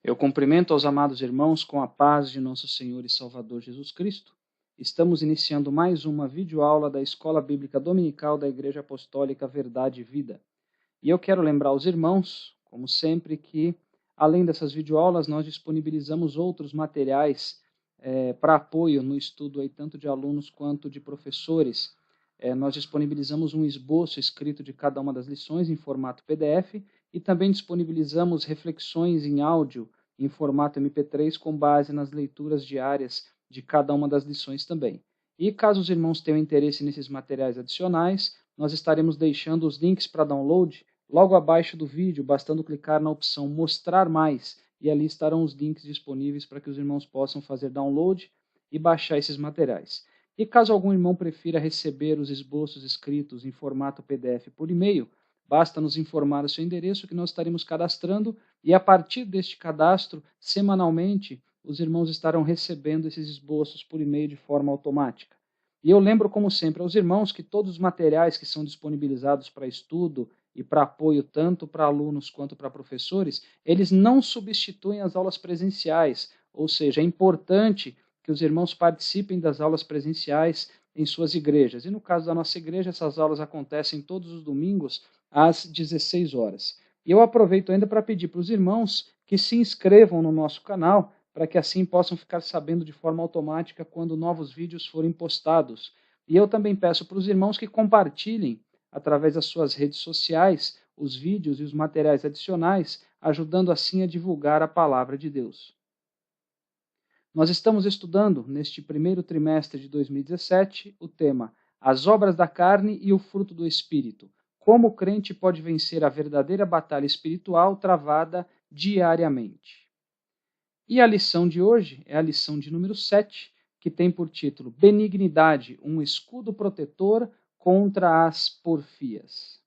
Eu cumprimento aos amados irmãos com a paz de nosso Senhor e Salvador Jesus Cristo. Estamos iniciando mais uma videoaula da Escola Bíblica Dominical da Igreja Apostólica Verdade e Vida. E eu quero lembrar aos irmãos, como sempre, que além dessas videoaulas nós disponibilizamos outros materiais para apoio no estudo aí, tanto de alunos quanto de professores. Nós disponibilizamos um esboço escrito de cada uma das lições em formato PDF e também disponibilizamos reflexões em áudio em formato MP3 com base nas leituras diárias de cada uma das lições também. E caso os irmãos tenham interesse nesses materiais adicionais, nós estaremos deixando os links para download logo abaixo do vídeo, bastando clicar na opção Mostrar Mais, e ali estarão os links disponíveis para que os irmãos possam fazer download e baixar esses materiais. E caso algum irmão prefira receber os esboços escritos em formato PDF por e-mail, basta nos informar o seu endereço que nós estaremos cadastrando e a partir deste cadastro, semanalmente, os irmãos estarão recebendo esses esboços por e-mail de forma automática. E eu lembro, como sempre, aos irmãos que todos os materiais que são disponibilizados para estudo e para apoio tanto para alunos quanto para professores, eles não substituem as aulas presenciais, ou seja, é importante que os irmãos participem das aulas presenciais em suas igrejas. E no caso da nossa igreja, essas aulas acontecem todos os domingos às 16 horas. E eu aproveito ainda para pedir para os irmãos que se inscrevam no nosso canal, para que assim possam ficar sabendo de forma automática quando novos vídeos forem postados. E eu também peço para os irmãos que compartilhem, através das suas redes sociais, os vídeos e os materiais adicionais, ajudando assim a divulgar a palavra de Deus. Nós estamos estudando, neste primeiro trimestre de 2017, o tema As Obras da Carne e o Fruto do Espírito. Como o crente pode vencer a verdadeira batalha espiritual travada diariamente. E a lição de hoje é a lição de número 7, que tem por título Benignidade, um escudo protetor contra as porfias.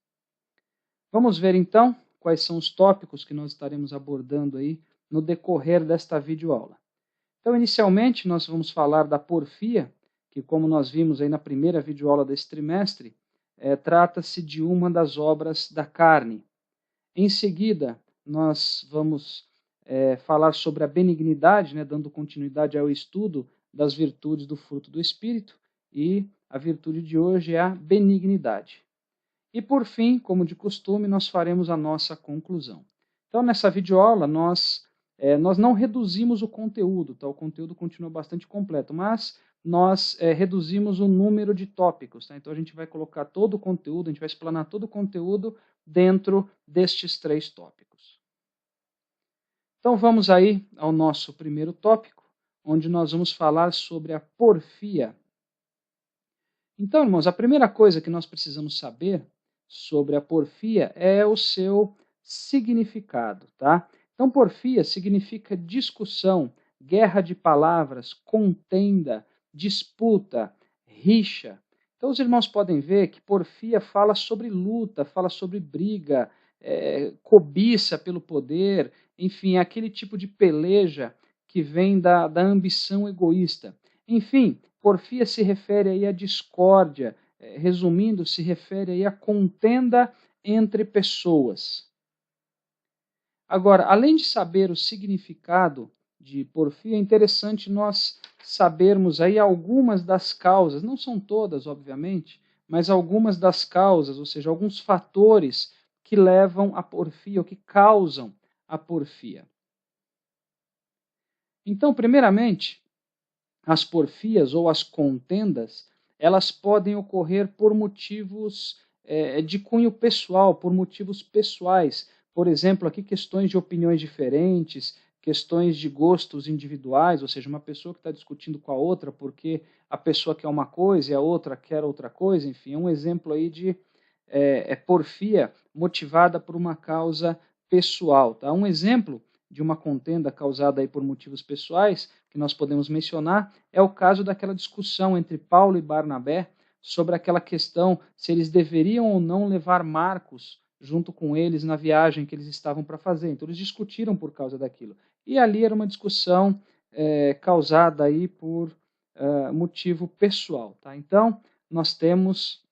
Vamos ver então quais são os tópicos que nós estaremos abordando aí no decorrer desta videoaula. Então, inicialmente, nós vamos falar da porfia, que como nós vimos aí na primeira videoaula desse trimestre, trata-se de uma das obras da carne. Em seguida, nós vamos falar sobre a benignidade, dando continuidade ao estudo das virtudes do fruto do Espírito, e a virtude de hoje é a benignidade. E por fim, como de costume, nós faremos a nossa conclusão. Então, nessa videoaula, nós não reduzimos o conteúdo, tá? O conteúdo continua bastante completo, mas nós reduzimos o número de tópicos. Tá? Então, a gente vai colocar todo o conteúdo, a gente vai explanar todo o conteúdo dentro destes 3 tópicos. Então, vamos aí ao nosso primeiro tópico, onde nós vamos falar sobre a porfia. Então, irmãos, a primeira coisa que nós precisamos saber sobre a porfia é o seu significado, tá? Então, porfia significa discussão, guerra de palavras, contenda, disputa, rixa. Então, os irmãos podem ver que porfia fala sobre luta, fala sobre briga, cobiça pelo poder, enfim, aquele tipo de peleja que vem da ambição egoísta. Enfim, porfia se refere aí à discórdia, resumindo, se refere aí à contenda entre pessoas. Agora, além de saber o significado de porfia, é interessante nós sabermos aí algumas das causas, não são todas, obviamente, mas algumas das causas, ou seja, alguns fatores que levam à porfia, ou que causam a porfia. Então, primeiramente, as porfias ou as contendas, elas podem ocorrer por motivos de cunho pessoal, por motivos pessoais. Por exemplo, aqui questões de opiniões diferentes, questões de gostos individuais, ou seja, uma pessoa que está discutindo com a outra porque a pessoa quer uma coisa e a outra quer outra coisa, enfim, é um exemplo aí de porfia motivada por uma causa pessoal. Tá? Um exemplo de uma contenda causada aí por motivos pessoais, que nós podemos mencionar, é o caso daquela discussão entre Paulo e Barnabé sobre aquela questão se eles deveriam ou não levar Marcos junto com eles na viagem que eles estavam para fazer. Então eles discutiram por causa daquilo. E ali era uma discussão causada aí por motivo pessoal. Tá? Então, nós temos,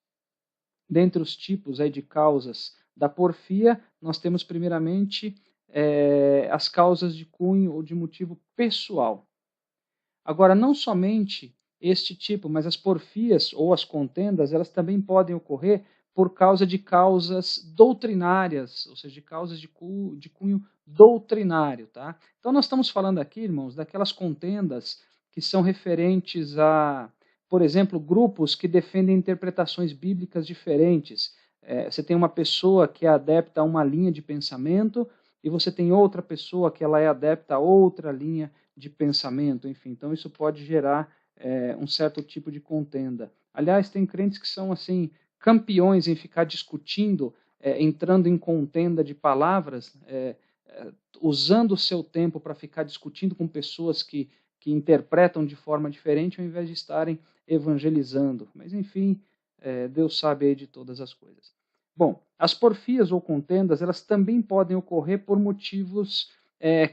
dentre os tipos aí de causas da porfia, nós temos primeiramente as causas de cunho ou de motivo pessoal. Agora, não somente este tipo, mas as porfias ou as contendas, elas também podem ocorrer por causa de causas doutrinárias, ou seja, de causas de cunho doutrinário. Tá? Então, nós estamos falando aqui, irmãos, daquelas contendas que são referentes a, por exemplo, grupos que defendem interpretações bíblicas diferentes. Você tem uma pessoa que é adepta a uma linha de pensamento e você tem outra pessoa que ela é adepta a outra linha de pensamento, enfim. Então, isso pode gerar um certo tipo de contenda. Aliás, tem crentes que são, assim, campeões em ficar discutindo, entrando em contenda de palavras, usando o seu tempo para ficar discutindo com pessoas que interpretam de forma diferente, ao invés de estarem evangelizando. Mas, enfim, Deus sabe aí de todas as coisas. Bom, as porfias ou contendas, elas também podem ocorrer por motivos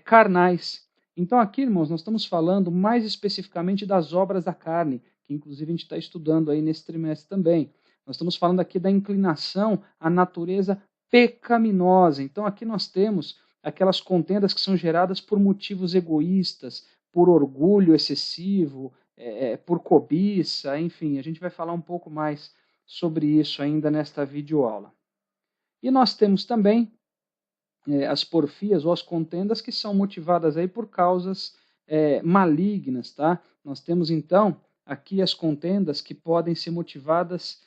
carnais. Então aqui, irmãos, nós estamos falando mais especificamente das obras da carne, que inclusive a gente está estudando aí nesse trimestre também. Nós estamos falando aqui da inclinação à natureza pecaminosa. Então aqui nós temos aquelas contendas que são geradas por motivos egoístas, por orgulho excessivo, por cobiça, enfim, a gente vai falar um pouco mais sobre isso ainda nesta videoaula. E nós temos também as porfias ou as contendas que são motivadas aí por causas malignas, tá? Nós temos então aqui as contendas que podem ser motivadas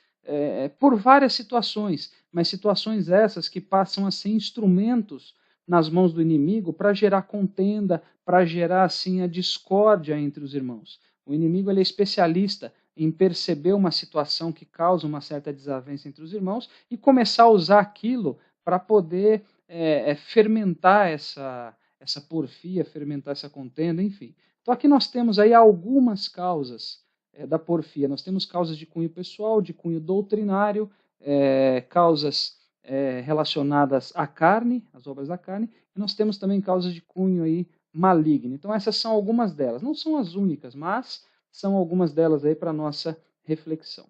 por várias situações, mas situações essas que passam a ser instrumentos nas mãos do inimigo para gerar contenda, para gerar assim a discórdia entre os irmãos. O inimigo ele é especialista em perceber uma situação que causa uma certa desavença entre os irmãos e começar a usar aquilo para poder fermentar essa porfia, fermentar essa contenda, enfim. Então aqui nós temos aí algumas causas da porfia. Nós temos causas de cunho pessoal, de cunho doutrinário, causas relacionadas à carne, às obras da carne, e nós temos também causas de cunho aí maligno. Então essas são algumas delas. Não são as únicas, mas são algumas delas aí para a nossa reflexão.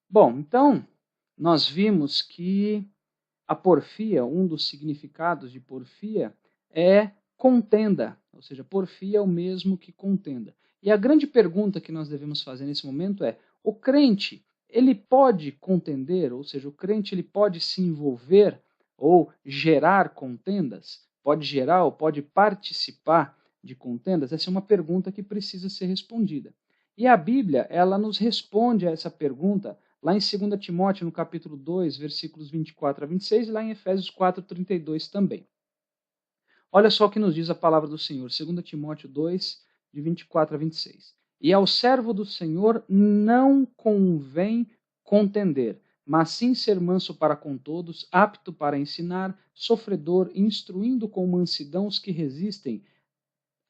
Bom, então, nós vimos que a porfia, um dos significados de porfia, é contenda, ou seja, porfia é o mesmo que contenda. E a grande pergunta que nós devemos fazer nesse momento é, o crente, ele pode contender, ou seja, o crente ele pode se envolver ou gerar contendas? Pode gerar ou pode participar de contendas? Essa é uma pergunta que precisa ser respondida. E a Bíblia, ela nos responde a essa pergunta lá em 2 Timóteo, no capítulo 2, versículos 24 a 26, e lá em Efésios 4, 32 também. Olha só o que nos diz a palavra do Senhor, 2 Timóteo 2, de 24 a 26. E ao servo do Senhor não convém contender, mas sim ser manso para com todos, apto para ensinar, sofredor, instruindo com mansidão os que resistem,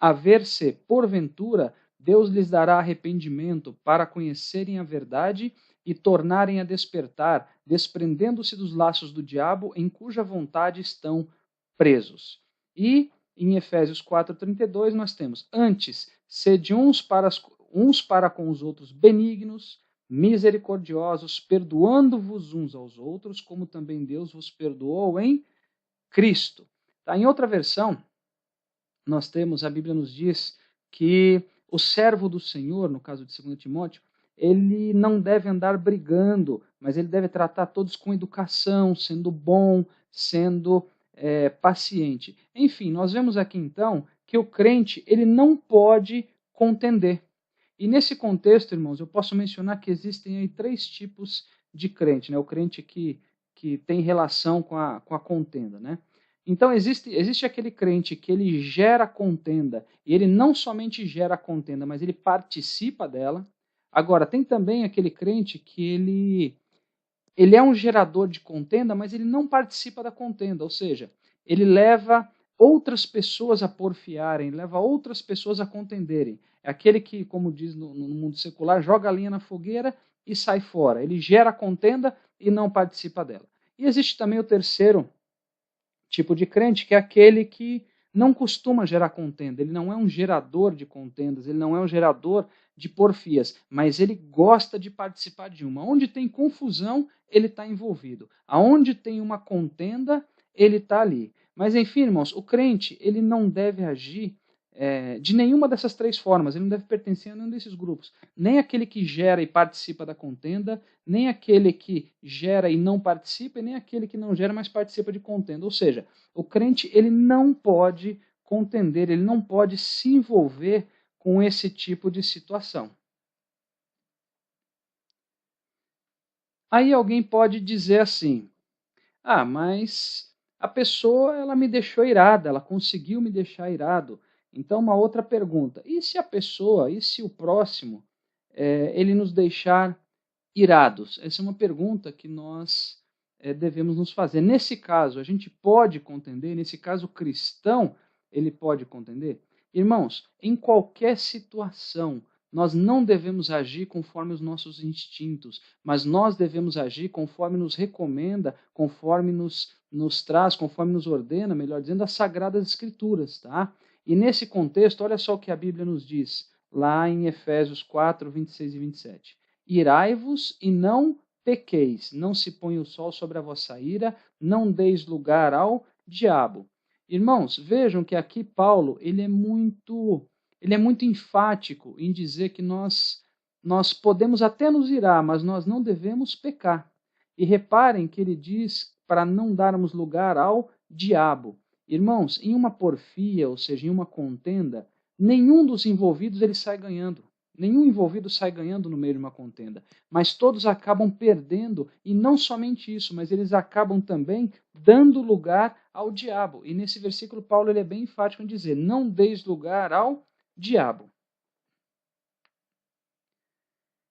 a ver-se, porventura, Deus lhes dará arrependimento para conhecerem a verdade e tornarem a despertar, desprendendo-se dos laços do diabo, em cuja vontade estão presos. E em Efésios 4:32 nós temos: antes, sede uns para com os outros benignos, misericordiosos, perdoando-vos uns aos outros, como também Deus vos perdoou em Cristo. Tá? Em outra versão, nós temos, a Bíblia nos diz que o servo do Senhor, no caso de 2 Timóteo, ele não deve andar brigando, mas ele deve tratar todos com educação, sendo bom, sendo paciente. Enfim, nós vemos aqui então que o crente ele não pode contender. E nesse contexto, irmãos, eu posso mencionar que existem aí 3 tipos de crente, né? O crente que tem relação com a contenda, né? Então existe aquele crente que ele gera contenda, e ele não somente gera contenda, mas ele participa dela. Agora, tem também aquele crente que ele é um gerador de contenda, mas ele não participa da contenda, ou seja, ele leva outras pessoas a porfiarem, leva outras pessoas a contenderem. É aquele que, como diz no mundo secular, joga a linha na fogueira e sai fora. Ele gera contenda e não participa dela. E existe também o terceiro tipo de crente, que é aquele que não costuma gerar contenda, ele não é um gerador de contendas, ele não é um gerador de porfias, mas ele gosta de participar de uma. Onde tem confusão, ele está envolvido. Aonde tem uma contenda, ele está ali. Mas enfim, irmãos, o crente ele não deve agir de nenhuma dessas três formas, ele não deve pertencer a nenhum desses grupos. Nem aquele que gera e participa da contenda, nem aquele que gera e não participa, e nem aquele que não gera, mas participa de contenda. Ou seja, o crente ele não pode contender, ele não pode se envolver com esse tipo de situação. Aí alguém pode dizer assim: ah, mas a pessoa ela me deixou irada, ela conseguiu me deixar irado. Então, uma outra pergunta: e se a pessoa, e se o próximo, ele nos deixar irados? Essa é uma pergunta que nós devemos nos fazer. Nesse caso, a gente pode contender? Nesse caso, o cristão, ele pode contender? Irmãos, em qualquer situação, nós não devemos agir conforme os nossos instintos, mas nós devemos agir conforme nos recomenda, conforme nos traz, conforme nos ordena, melhor dizendo, as Sagradas Escrituras, tá? E nesse contexto, olha só o que a Bíblia nos diz, lá em Efésios 4, 26 e 27. Irai-vos e não pequeis, não se ponha o sol sobre a vossa ira, não deis lugar ao diabo. Irmãos, vejam que aqui Paulo ele é muito enfático em dizer que nós podemos até nos irar, mas nós não devemos pecar. E reparem que ele diz para não darmos lugar ao diabo. Irmãos, em uma porfia, ou seja, em uma contenda, nenhum dos envolvidos ele sai ganhando. Nenhum envolvido sai ganhando no meio de uma contenda, mas todos acabam perdendo, e não somente isso, mas eles acabam também dando lugar ao diabo. E nesse versículo Paulo ele é bem enfático em dizer: não deis lugar ao diabo.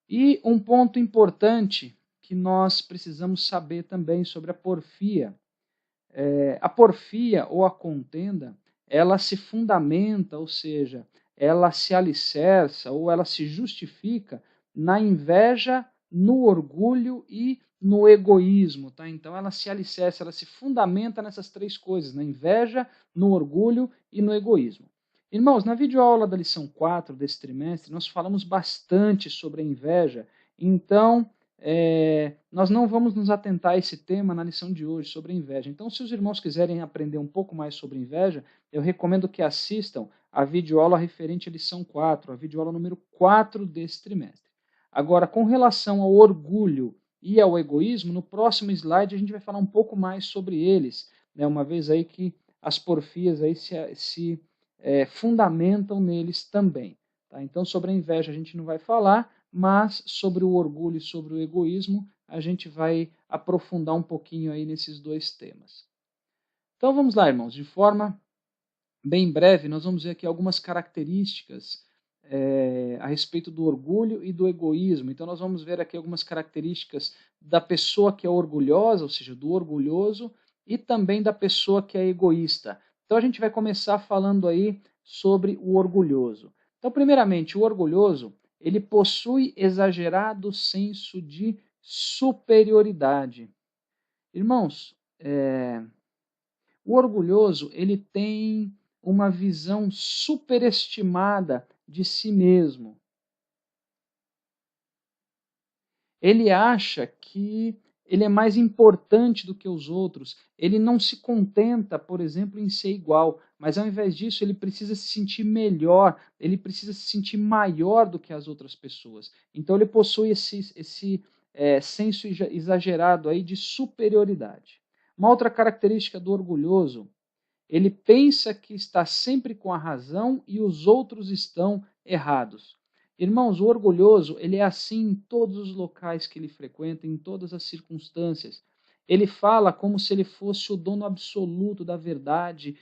E um ponto importante que nós precisamos saber também sobre a porfia. A porfia ou a contenda, ela se fundamenta, ou seja, ela se alicerça ou ela se justifica na inveja, no orgulho e no egoísmo, tá? Então ela se alicerça, ela se fundamenta nessas três coisas, na inveja, no orgulho e no egoísmo. Irmãos, na videoaula da lição 4 desse trimestre, nós falamos bastante sobre a inveja, então nós não vamos nos atentar a esse tema na lição de hoje, sobre a inveja. Então, se os irmãos quiserem aprender um pouco mais sobre inveja, eu recomendo que assistam a videoaula referente à lição 4, a videoaula número 4 desse trimestre. Agora, com relação ao orgulho e ao egoísmo, no próximo slide a gente vai falar um pouco mais sobre eles, né, uma vez aí que as porfias aí se fundamentam neles também. Tá? Então, sobre a inveja a gente não vai falar, mas sobre o orgulho e sobre o egoísmo a gente vai aprofundar um pouquinho aí nesses dois temas. Então vamos lá, irmãos, de forma bem breve, nós vamos ver aqui algumas características a respeito do orgulho e do egoísmo. Então nós vamos ver aqui algumas características da pessoa que é orgulhosa, ou seja, do orgulhoso, e também da pessoa que é egoísta. Então a gente vai começar falando aí sobre o orgulhoso. Então, primeiramente, o orgulhoso, ele possui exagerado senso de superioridade. Irmãos, o orgulhoso ele tem uma visão superestimada de si mesmo. Ele acha que ele é mais importante do que os outros. Ele não se contenta, por exemplo, em ser igual, mas ao invés disso ele precisa se sentir melhor, ele precisa se sentir maior do que as outras pessoas. Então ele possui esse senso exagerado aí de superioridade. Uma outra característica do orgulhoso, ele pensa que está sempre com a razão e os outros estão errados. Irmãos, o orgulhoso, ele é assim em todos os locais que ele frequenta, em todas as circunstâncias. Ele fala como se ele fosse o dono absoluto da verdade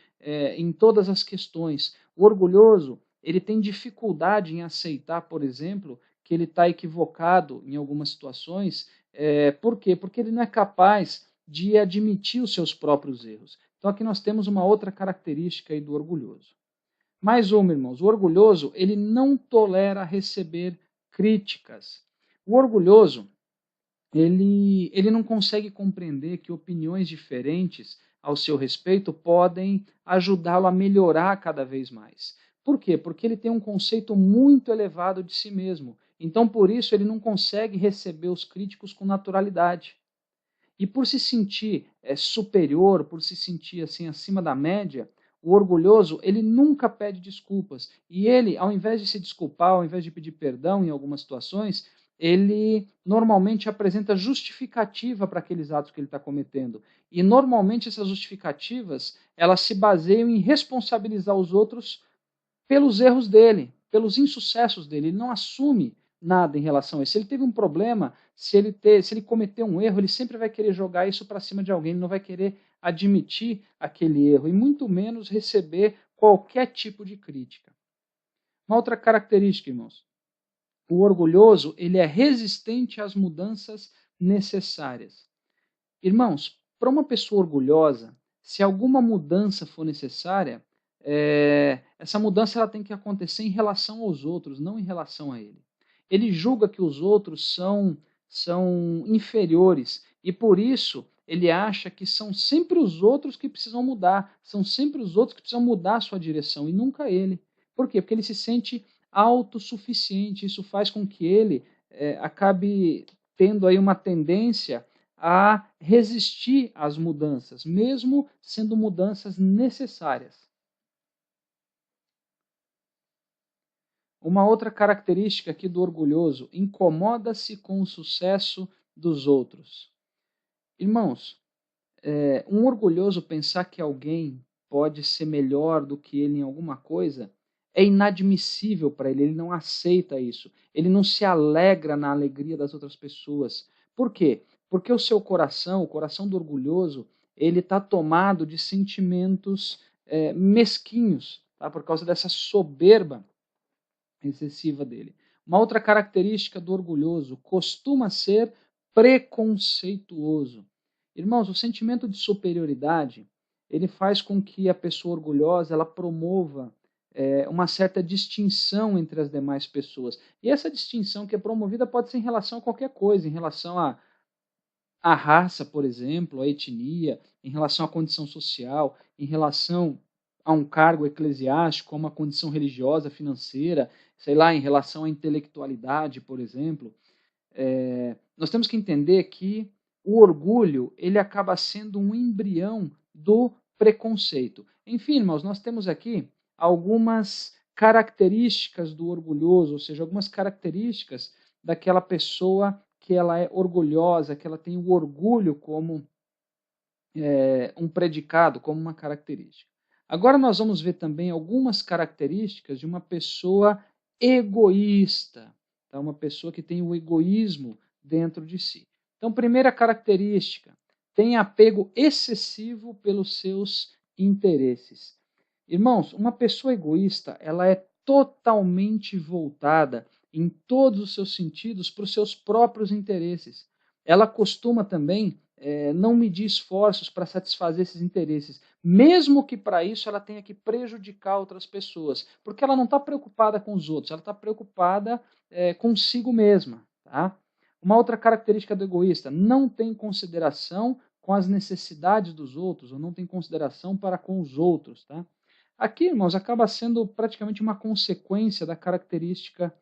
em todas as questões. O orgulhoso, ele tem dificuldade em aceitar, por exemplo, que ele está equivocado em algumas situações. Por quê? Porque ele não é capaz de admitir os seus próprios erros. Então aqui nós temos uma outra característica aí do orgulhoso. Mais uma, irmãos, o orgulhoso, ele não tolera receber críticas. O orgulhoso, ele não consegue compreender que opiniões diferentes ao seu respeito podem ajudá-lo a melhorar cada vez mais. Por quê? Porque ele tem um conceito muito elevado de si mesmo. Então, por isso, ele não consegue receber os críticos com naturalidade. E por se sentir superior, por se sentir assim acima da média, o orgulhoso, ele nunca pede desculpas. E ele, ao invés de se desculpar, ao invés de pedir perdão em algumas situações, ele normalmente apresenta justificativa para aqueles atos que ele está cometendo. E normalmente essas justificativas, elas se baseiam em responsabilizar os outros pelos erros dele, pelos insucessos dele. Ele não assume nada em relação a isso. Se ele teve um problema, se ele cometeu um erro, ele sempre vai querer jogar isso para cima de alguém, ele não vai querer admitir aquele erro e muito menos receber qualquer tipo de crítica. Uma outra característica, irmãos, o orgulhoso, ele é resistente às mudanças necessárias. Irmãos, para uma pessoa orgulhosa, se alguma mudança for necessária, essa mudança ela tem que acontecer em relação aos outros, não em relação a ele. Ele julga que os outros são inferiores e por isso ele acha que são sempre os outros que precisam mudar, são sempre os outros que precisam mudar a sua direção e nunca ele. Por quê? Porque ele se sente autossuficiente. Isso faz com que ele acabe tendo aí uma tendência a resistir às mudanças, mesmo sendo mudanças necessárias. Uma outra característica aqui do orgulhoso, incomoda-se com o sucesso dos outros. Irmãos, um orgulhoso pensar que alguém pode ser melhor do que ele em alguma coisa é inadmissível para ele, ele não aceita isso. Ele não se alegra na alegria das outras pessoas. Por quê? Porque o seu coração, o coração do orgulhoso, ele está tomado de sentimentos mesquinhos, tá? Por causa dessa soberba excessiva dele. Uma outra característica do orgulhoso costuma ser preconceituoso. Irmãos, o sentimento de superioridade, ele faz com que a pessoa orgulhosa ela promova uma certa distinção entre as demais pessoas. E essa distinção que é promovida pode ser em relação a qualquer coisa, em relação à raça, por exemplo, à etnia, em relação à condição social, em relação a um cargo eclesiástico, a uma condição religiosa, financeira, sei lá, em relação à intelectualidade, por exemplo. Nós temos que entender que o orgulho ele acaba sendo um embrião do preconceito. Enfim, irmãos, nós temos aqui algumas características do orgulhoso, ou seja, algumas características daquela pessoa que ela é orgulhosa, que ela tem o orgulho como um predicado, como uma característica. Agora nós vamos ver também algumas características de uma pessoa egoísta, tá? Uma pessoa que tem o egoísmo dentro de si. Então, primeira característica, tem apego excessivo pelos seus interesses. Irmãos, uma pessoa egoísta, ela é totalmente voltada em todos os seus sentidos para os seus próprios interesses. Ela costuma também não medir esforços para satisfazer esses interesses, mesmo que para isso ela tenha que prejudicar outras pessoas, porque ela não está preocupada com os outros, ela está preocupada consigo mesma. Tá? Uma outra característica do egoísta, não tem consideração com as necessidades dos outros, ou não tem consideração para com os outros. Tá? Aqui, irmãos, acaba sendo praticamente uma consequência da característica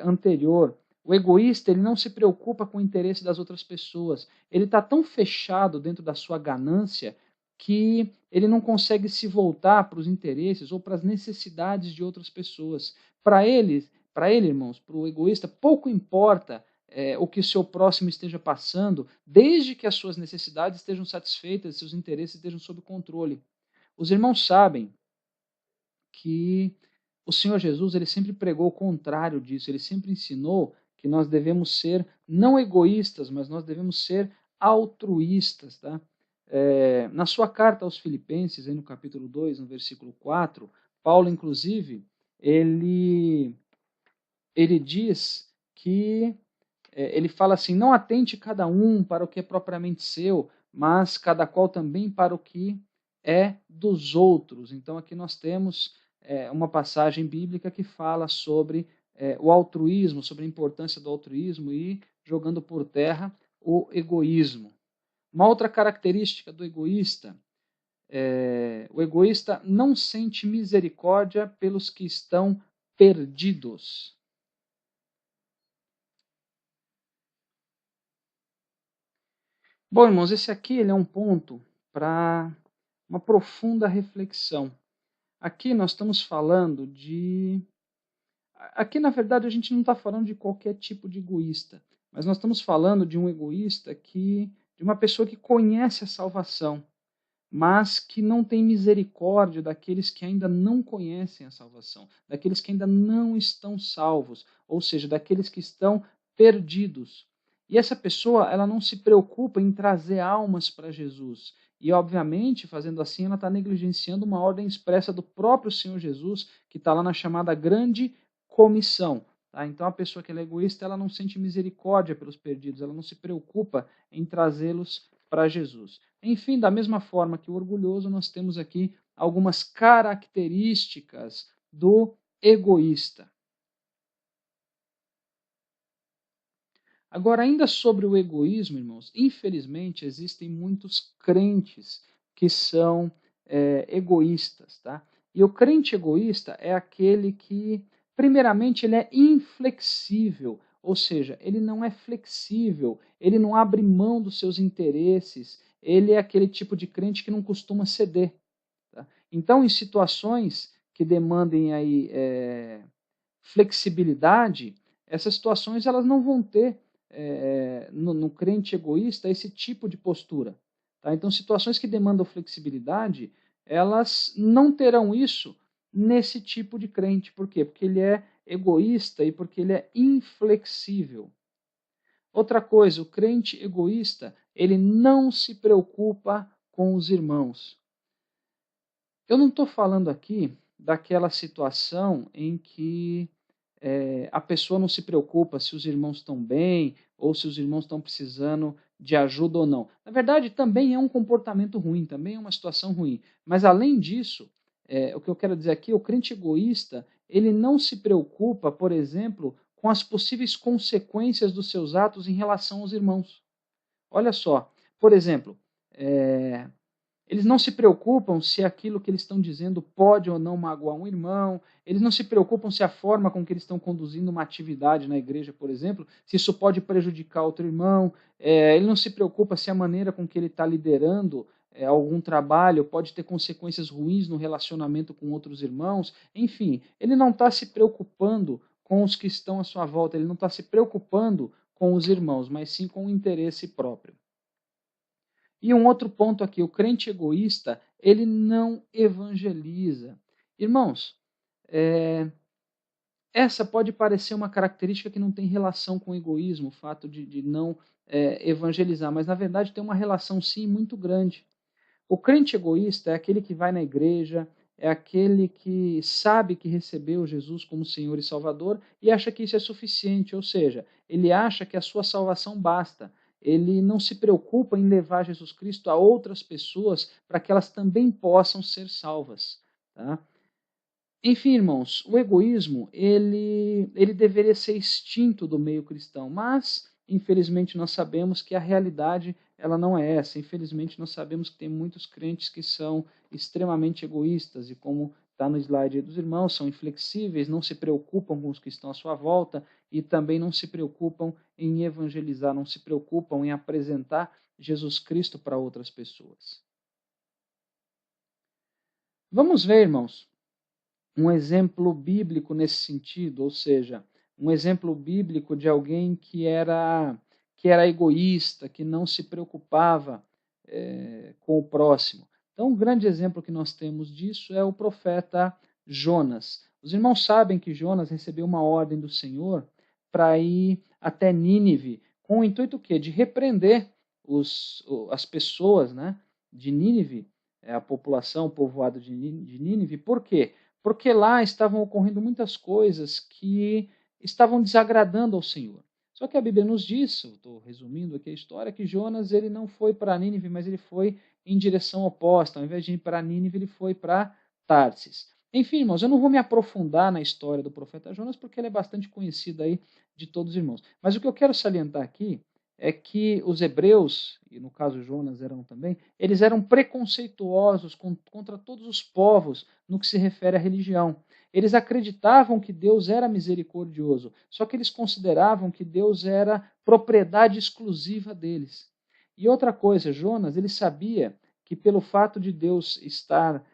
anterior. O egoísta ele não se preocupa com o interesse das outras pessoas. Ele está tão fechado dentro da sua ganância que ele não consegue se voltar para os interesses ou para as necessidades de outras pessoas. Para ele, irmãos, para o egoísta, pouco importa o que o seu próximo esteja passando, desde que as suas necessidades estejam satisfeitas, seus interesses estejam sob controle. Os irmãos sabem que o Senhor Jesus ele sempre pregou o contrário disso, ele sempre ensinou que nós devemos ser não egoístas, mas nós devemos ser altruístas. Tá? Na sua carta aos Filipenses, aí no capítulo 2, no versículo 4, Paulo, inclusive, ele diz que, ele fala assim, não atente cada um para o que é propriamente seu, mas cada qual também para o que é dos outros. Então aqui nós temos uma passagem bíblica que fala sobre o altruísmo, sobre a importância do altruísmo e jogando por terra o egoísmo. Uma outra característica do egoísta, o egoísta não sente misericórdia pelos que estão perdidos. Bom, irmãos, esse aqui ele é um ponto para uma profunda reflexão. Aqui nós estamos falando de... Aqui, na verdade, a gente não está falando de qualquer tipo de egoísta, mas nós estamos falando de um egoísta de uma pessoa que conhece a salvação, mas que não tem misericórdia daqueles que ainda não conhecem a salvação, daqueles que ainda não estão salvos, ou seja, daqueles que estão perdidos. E essa pessoa, ela não se preocupa em trazer almas para Jesus. E, obviamente, fazendo assim, ela está negligenciando uma ordem expressa do próprio Senhor Jesus, que está lá na chamada grande comissão. Tá? Então, a pessoa que é egoísta, ela não sente misericórdia pelos perdidos, ela não se preocupa em trazê-los para Jesus. Enfim, da mesma forma que o orgulhoso, nós temos aqui algumas características do egoísta. Agora, ainda sobre o egoísmo, irmãos, infelizmente existem muitos crentes que são egoístas, tá? E o crente egoísta é aquele que, primeiramente, ele é inflexível, ou seja, ele não é flexível, ele não abre mão dos seus interesses, ele é aquele tipo de crente que não costuma ceder. Tá? Então, em situações que demandem aí, flexibilidade, essas situações elas não vão ter no crente egoísta esse tipo de postura. Tá? Então, situações que demandam flexibilidade, elas não terão isso nesse tipo de crente. Por quê? Porque ele é egoísta e porque ele é inflexível. Outra coisa, o crente egoísta, ele não se preocupa com os irmãos. Eu não estou falando aqui daquela situação em que a pessoa não se preocupa se os irmãos estão bem ou se os irmãos estão precisando de ajuda ou não. Na verdade, também é um comportamento ruim, também é uma situação ruim. Mas, além disso, o que eu quero dizer aqui, o crente egoísta, ele não se preocupa, por exemplo, com as possíveis consequências dos seus atos em relação aos irmãos. Olha só, por exemplo, eles não se preocupam se aquilo que eles estão dizendo pode ou não magoar um irmão, eles não se preocupam se a forma com que eles estão conduzindo uma atividade na igreja, por exemplo, se isso pode prejudicar outro irmão, ele não se preocupa se a maneira com que ele está liderando algum trabalho pode ter consequências ruins no relacionamento com outros irmãos, enfim, ele não está se preocupando com os que estão à sua volta, ele não está se preocupando com os irmãos, mas sim com o interesse próprio. E um outro ponto aqui, o crente egoísta, ele não evangeliza. Irmãos, essa pode parecer uma característica que não tem relação com o egoísmo, o fato de não evangelizar, mas na verdade tem uma relação sim muito grande. O crente egoísta é aquele que vai na igreja, é aquele que sabe que recebeu Jesus como Senhor e Salvador e acha que isso é suficiente, ou seja, ele acha que a sua salvação basta. Ele não se preocupa em levar Jesus Cristo a outras pessoas para que elas também possam ser salvas. Tá? Enfim, irmãos, o egoísmo ele deveria ser extinto do meio cristão, mas infelizmente nós sabemos que a realidade ela não é essa. Infelizmente nós sabemos que tem muitos crentes que são extremamente egoístas e, como está no slide aí dos irmãos, são inflexíveis, não se preocupam com os que estão à sua volta e também não se preocupam em evangelizar, não se preocupam em apresentar Jesus Cristo para outras pessoas. Vamos ver, irmãos, um exemplo bíblico nesse sentido, ou seja, um exemplo bíblico de alguém que era egoísta, que não se preocupava com o próximo. Então, um grande exemplo que nós temos disso é o profeta Jonas. Os irmãos sabem que Jonas recebeu uma ordem do Senhor para ir até Nínive, com o intuito quê? De repreender as pessoas, né, de Nínive, a população, o povoado de Nínive. Por quê? Porque lá estavam ocorrendo muitas coisas que estavam desagradando ao Senhor. Só que a Bíblia nos diz, estou resumindo aqui a história, que Jonas ele não foi para Nínive, mas ele foi em direção oposta. Ao invés de ir para Nínive, ele foi para Tarsis. Enfim, irmãos, eu não vou me aprofundar na história do profeta Jonas, porque ele é bastante conhecido aí de todos os irmãos. Mas o que eu quero salientar aqui é que os hebreus, e no caso Jonas eram também, eles eram preconceituosos contra todos os povos no que se refere à religião. Eles acreditavam que Deus era misericordioso, só que eles consideravam que Deus era propriedade exclusiva deles. E outra coisa, Jonas, ele sabia que pelo fato de Deus estar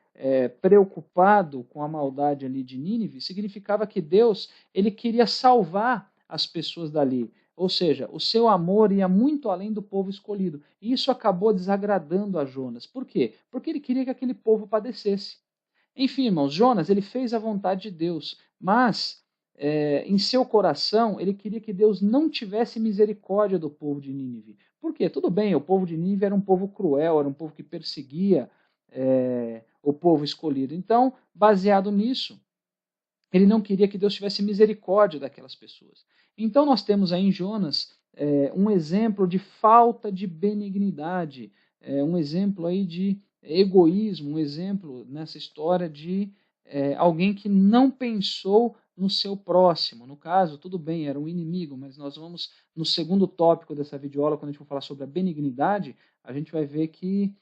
preocupado com a maldade ali de Nínive, significava que Deus ele queria salvar as pessoas dali. Ou seja, o seu amor ia muito além do povo escolhido. E isso acabou desagradando a Jonas. Por quê? Porque ele queria que aquele povo padecesse. Enfim, irmãos, Jonas ele fez a vontade de Deus, mas em seu coração ele queria que Deus não tivesse misericórdia do povo de Nínive. Por quê? Tudo bem, o povo de Nínive era um povo cruel, era um povo que perseguia o povo escolhido. Então, baseado nisso, ele não queria que Deus tivesse misericórdia daquelas pessoas. Então nós temos aí em Jonas um exemplo de falta de benignidade, um exemplo aí de egoísmo, um exemplo nessa história de alguém que não pensou no seu próximo. No caso, tudo bem, era um inimigo, mas nós vamos, no segundo tópico dessa videoaula, quando a gente for falar sobre a benignidade, a gente vai ver que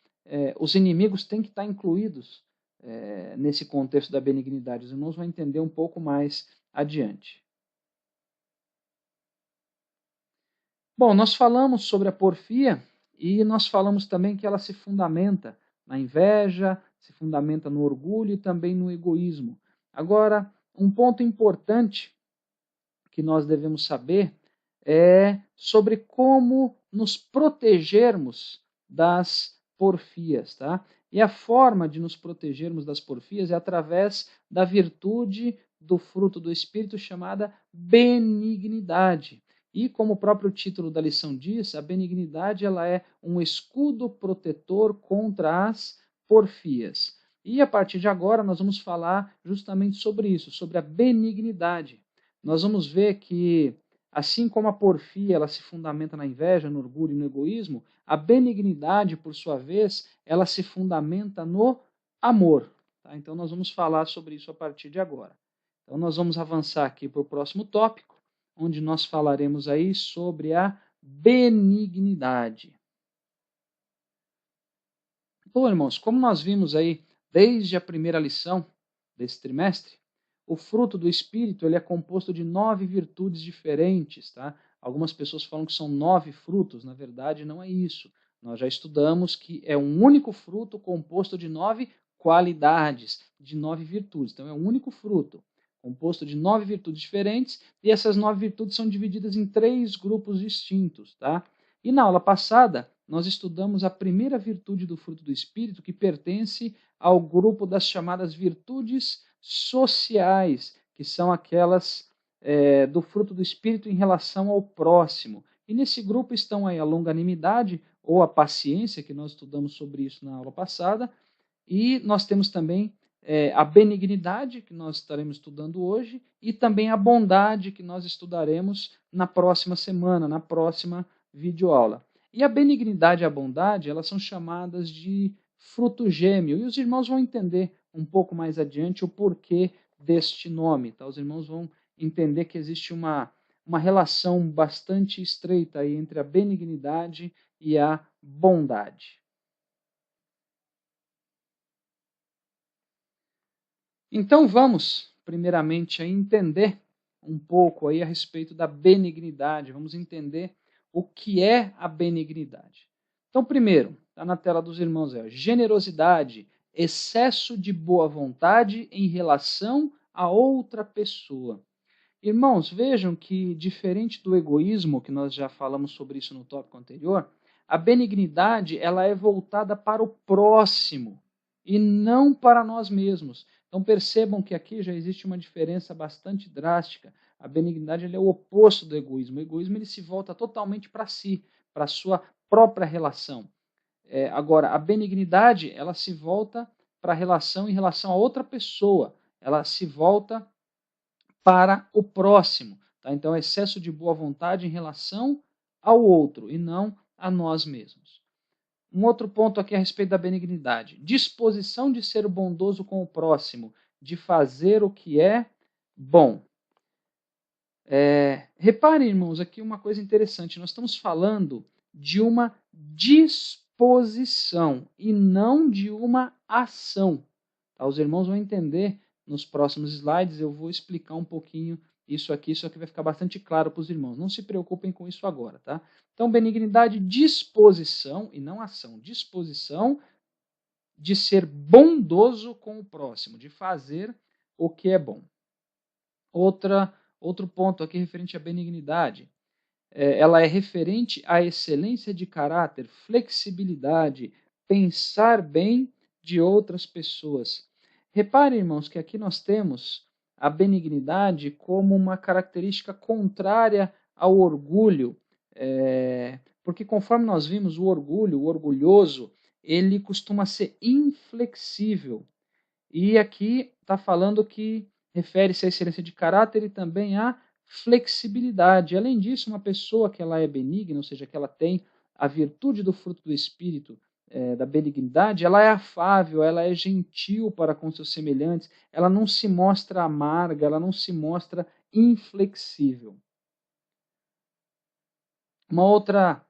os inimigos têm que estar incluídos nesse contexto da benignidade. Os irmãos vão entender um pouco mais adiante. Bom, nós falamos sobre a porfia e nós falamos também que ela se fundamenta na inveja, se fundamenta no orgulho e também no egoísmo. Agora, um ponto importante que nós devemos saber é sobre como nos protegermos das porfias, tá? E a forma de nos protegermos das porfias é através da virtude do fruto do Espírito chamada benignidade. E como o próprio título da lição diz, a benignidade ela é um escudo protetor contra as porfias. E a partir de agora nós vamos falar justamente sobre isso, sobre a benignidade. Nós vamos ver que, assim como a porfia ela se fundamenta na inveja, no orgulho e no egoísmo, a benignidade, por sua vez, ela se fundamenta no amor. Tá? Então nós vamos falar sobre isso a partir de agora. Então nós vamos avançar aqui para o próximo tópico, onde nós falaremos aí sobre a benignidade. Bom, irmãos, como nós vimos aí desde a primeira lição desse trimestre, o fruto do Espírito ele é composto de 9 virtudes diferentes. Tá? Algumas pessoas falam que são 9 frutos, na verdade não é isso. Nós já estudamos que é um único fruto composto de 9 qualidades, de 9 virtudes. Então é um único fruto, composto de 9 virtudes diferentes, e essas 9 virtudes são divididas em 3 grupos distintos. Tá? E na aula passada, nós estudamos a primeira virtude do fruto do Espírito, que pertence ao grupo das chamadas virtudes sociais, que são aquelas do fruto do Espírito em relação ao próximo. E nesse grupo estão aí a longanimidade ou a paciência, que nós estudamos sobre isso na aula passada, e nós temos também a benignidade, que nós estaremos estudando hoje, e também a bondade, que nós estudaremos na próxima semana, na próxima videoaula. E a benignidade e a bondade, elas são chamadas de fruto gêmeo, e os irmãos vão entender um pouco mais adiante o porquê deste nome. Tá? Os irmãos vão entender que existe uma relação bastante estreita aí entre a benignidade e a bondade. Então vamos, primeiramente, a entender um pouco aí a respeito da benignidade. Vamos entender o que é a benignidade. Então, primeiro, está na tela dos irmãos, generosidade, excesso de boa vontade em relação a outra pessoa. Irmãos, vejam que, diferente do egoísmo, que nós já falamos sobre isso no tópico anterior, a benignidade ela é voltada para o próximo e não para nós mesmos. Então percebam que aqui já existe uma diferença bastante drástica. A benignidade ele é o oposto do egoísmo. O egoísmo ele se volta totalmente para si, para a sua própria relação. Agora, a benignidade ela se volta para a relação em relação a outra pessoa. Ela se volta para o próximo. Tá? Então, é excesso de boa vontade em relação ao outro e não a nós mesmos. Um outro ponto aqui a respeito da benignidade. Disposição de ser bondoso com o próximo, de fazer o que é bom. Reparem, irmãos, aqui uma coisa interessante. Nós estamos falando de uma disposição e não de uma ação. Tá? Os irmãos vão entender nos próximos slides, eu vou explicar um pouquinho isso aqui vai ficar bastante claro para os irmãos. Não se preocupem com isso agora. Tá? Então, benignidade, disposição e não ação. Disposição de ser bondoso com o próximo, de fazer o que é bom. Outro ponto aqui referente à benignidade. Ela é referente à excelência de caráter, flexibilidade, pensar bem de outras pessoas. Reparem, irmãos, que aqui nós temos a benignidade como uma característica contrária ao orgulho, porque conforme nós vimos, o orgulho, o orgulhoso, ele costuma ser inflexível. E aqui está falando que refere-se à excelência de caráter e também à flexibilidade. Além disso, uma pessoa que ela é benigna, ou seja, que ela tem a virtude do fruto do Espírito, da benignidade, ela é afável, ela é gentil para com seus semelhantes, ela não se mostra amarga, ela não se mostra inflexível. Uma outra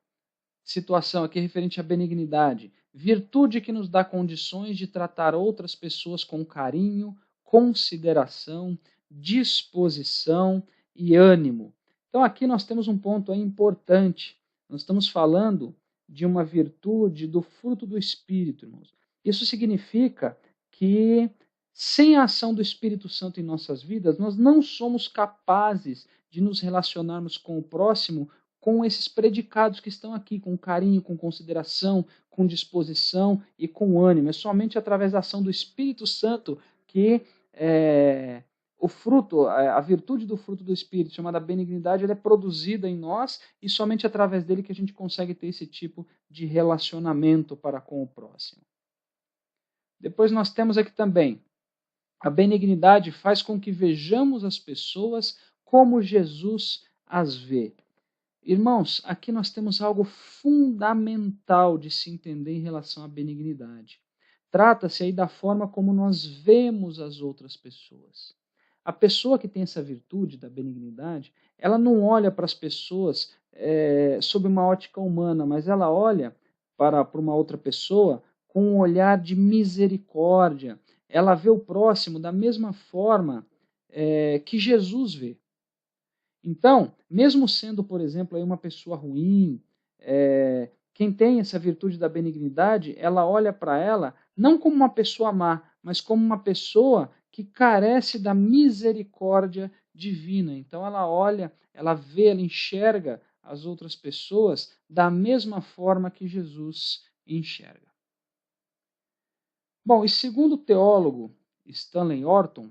situação aqui referente à benignidade. Virtude que nos dá condições de tratar outras pessoas com carinho, consideração, disposição e ânimo. Então aqui nós temos um ponto aí importante. Nós estamos falando de uma virtude do fruto do Espírito, irmãos. Isso significa que sem a ação do Espírito Santo em nossas vidas, nós não somos capazes de nos relacionarmos com o próximo com esses predicados que estão aqui, com carinho, com consideração, com disposição e com ânimo. É somente através da ação do Espírito Santo que o fruto, a virtude do fruto do Espírito, chamada benignidade, ela é produzida em nós e somente através dele que a gente consegue ter esse tipo de relacionamento para com o próximo. Depois nós temos aqui também, a benignidade faz com que vejamos as pessoas como Jesus as vê. Irmãos, aqui nós temos algo fundamental de se entender em relação à benignidade. Trata-se aí da forma como nós vemos as outras pessoas. A pessoa que tem essa virtude da benignidade, ela não olha para as pessoas sob uma ótica humana, mas ela olha para uma outra pessoa com um olhar de misericórdia. Ela vê o próximo da mesma forma que Jesus vê. Então, mesmo sendo, por exemplo, aí uma pessoa ruim, quem tem essa virtude da benignidade, ela olha para ela não como uma pessoa má, mas como uma pessoa que carece da misericórdia divina. Então ela olha, ela vê, ela enxerga as outras pessoas da mesma forma que Jesus enxerga. Bom, e segundo o teólogo Stanley Orton,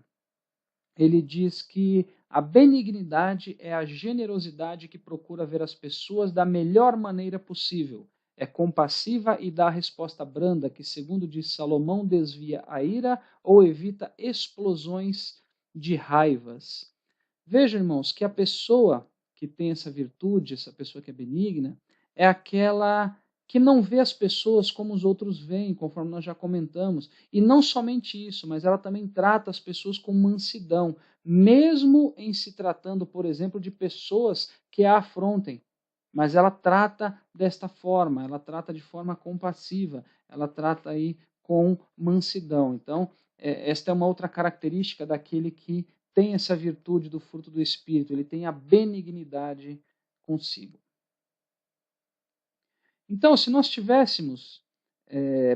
ele diz que a benignidade é a generosidade que procura ver as pessoas da melhor maneira possível. É compassiva e dá a resposta branda que, segundo diz Salomão, desvia a ira ou evita explosões de raivas. Vejam, irmãos, que a pessoa que tem essa virtude, essa pessoa que é benigna, é aquela que não vê as pessoas como os outros veem, conforme nós já comentamos. E não somente isso, mas ela também trata as pessoas com mansidão, mesmo em se tratando, por exemplo, de pessoas que a afrontem. Mas ela trata desta forma, ela trata de forma compassiva, ela trata aí com mansidão. Então, esta é uma outra característica daquele que tem essa virtude do fruto do Espírito, ele tem a benignidade consigo. Então, se nós tivéssemos,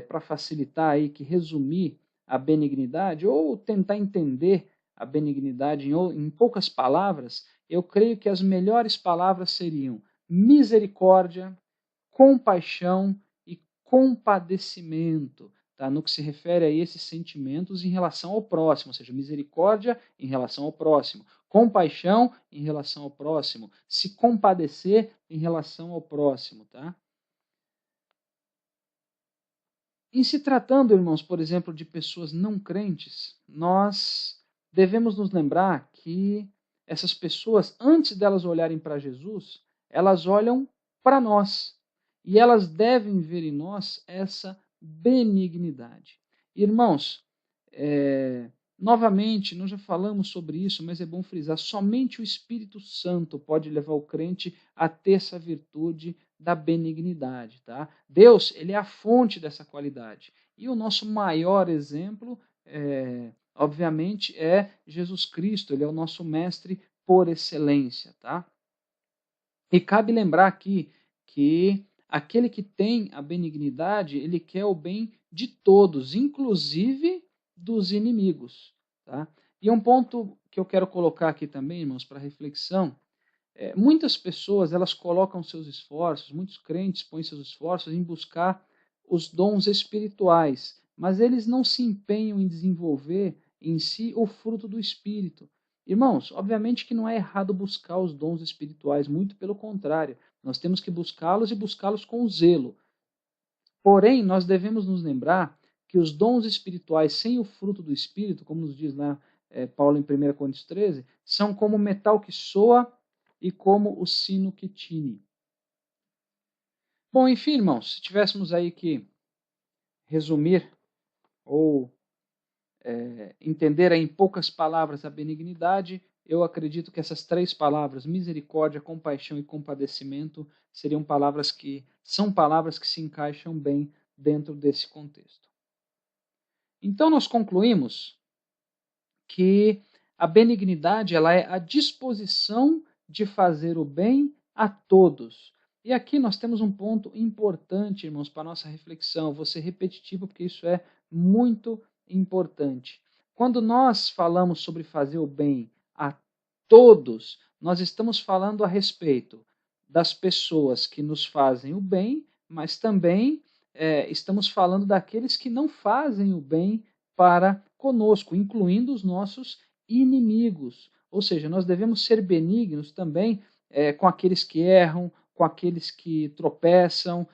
para facilitar aí, que resumir a benignidade, ou tentar entender a benignidade em poucas palavras, eu creio que as melhores palavras seriam misericórdia, compaixão e compadecimento, tá? No que se refere a esses sentimentos em relação ao próximo, ou seja, misericórdia em relação ao próximo, compaixão em relação ao próximo, se compadecer em relação ao próximo, tá? Em se tratando, irmãos, por exemplo, de pessoas não crentes, nós devemos nos lembrar que essas pessoas, antes delas olharem para Jesus, elas olham para nós. E elas devem ver em nós essa benignidade. Irmãos, Novamente, nós já falamos sobre isso, mas é bom frisar, somente o Espírito Santo pode levar o crente a ter essa virtude da benignidade, tá? Deus, ele é a fonte dessa qualidade. E o nosso maior exemplo, obviamente, é Jesus Cristo, ele é o nosso mestre por excelência, tá? E cabe lembrar aqui que aquele que tem a benignidade, ele quer o bem de todos, inclusive dos inimigos. Tá? E um ponto que eu quero colocar aqui também, irmãos, para reflexão, muitas pessoas elas colocam seus esforços, muitos crentes põem seus esforços em buscar os dons espirituais, mas eles não se empenham em desenvolver em si o fruto do Espírito. Irmãos, obviamente que não é errado buscar os dons espirituais, muito pelo contrário, nós temos que buscá-los e buscá-los com zelo. Porém, nós devemos nos lembrar que os dons espirituais sem o fruto do Espírito, como nos diz lá Paulo em 1 Coríntios 13, são como o metal que soa e como o sino que tine. Bom, enfim, irmãos, se tivéssemos aí que resumir ou entender aí em poucas palavras a benignidade, eu acredito que essas três palavras, misericórdia, compaixão e compadecimento, seriam palavras que se encaixam bem dentro desse contexto. Então nós concluímos que a benignidade ela é a disposição de fazer o bem a todos. E aqui nós temos um ponto importante, irmãos, para a nossa reflexão. Vou ser repetitivo porque isso é muito importante. Quando nós falamos sobre fazer o bem a todos, nós estamos falando a respeito das pessoas que nos fazem o bem, mas também estamos falando daqueles que não fazem o bem para conosco, incluindo os nossos inimigos. Ou seja, nós devemos ser benignos também com aqueles que erram, com aqueles que tropeçam,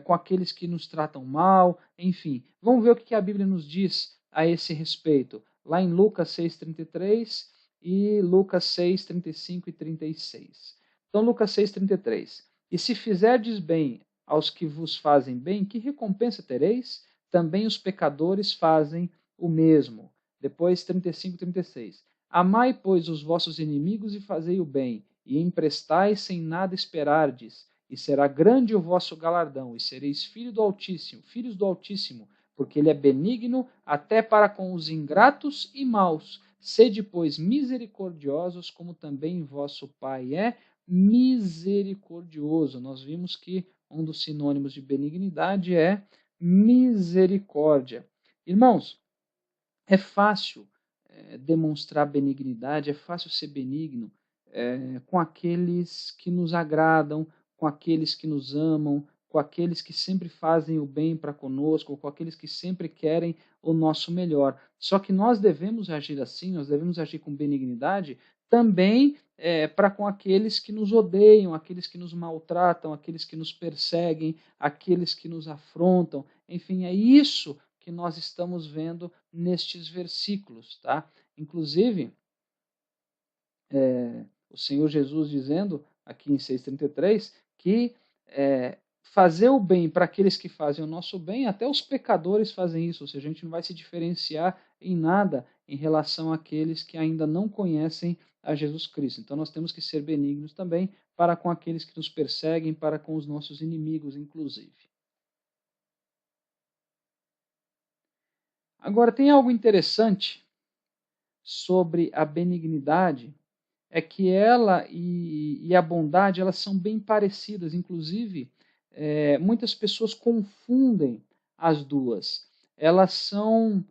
com aqueles que nos tratam mal, enfim. Vamos ver o que a Bíblia nos diz a esse respeito. Lá em Lucas 6,33 e Lucas 6,35 e 36. Então, Lucas 6,33. E se fizerdes bem aos que vos fazem bem, que recompensa tereis? Também os pecadores fazem o mesmo. Depois 35 e 36. Amai, pois, os vossos inimigos e fazei o bem, e emprestai sem nada esperardes, e será grande o vosso galardão, e sereis filhos do Altíssimo, porque ele é benigno até para com os ingratos e maus. Sede, pois, misericordiosos, como também vosso Pai é misericordioso. Nós vimos que um dos sinônimos de benignidade é misericórdia. Irmãos, é fácil demonstrar benignidade, é fácil ser benigno com aqueles que nos agradam, com aqueles que nos amam, com aqueles que sempre fazem o bem para conosco, com aqueles que sempre querem o nosso melhor. Só que nós devemos agir assim, nós devemos agir com benignidade também para com aqueles que nos odeiam, aqueles que nos maltratam, aqueles que nos perseguem, aqueles que nos afrontam. Enfim, é isso que nós estamos vendo nestes versículos, tá? Inclusive, o Senhor Jesus dizendo aqui em 6,33 que fazer o bem para aqueles que fazem o nosso bem, até os pecadores fazem isso, ou seja, a gente não vai se diferenciar em nada em relação àqueles que ainda não conhecem a Jesus Cristo. Então nós temos que ser benignos também para com aqueles que nos perseguem, para com os nossos inimigos, inclusive. Agora, tem algo interessante sobre a benignidade, é que ela e a bondade elas são bem parecidas, inclusive muitas pessoas confundem as duas. Elas são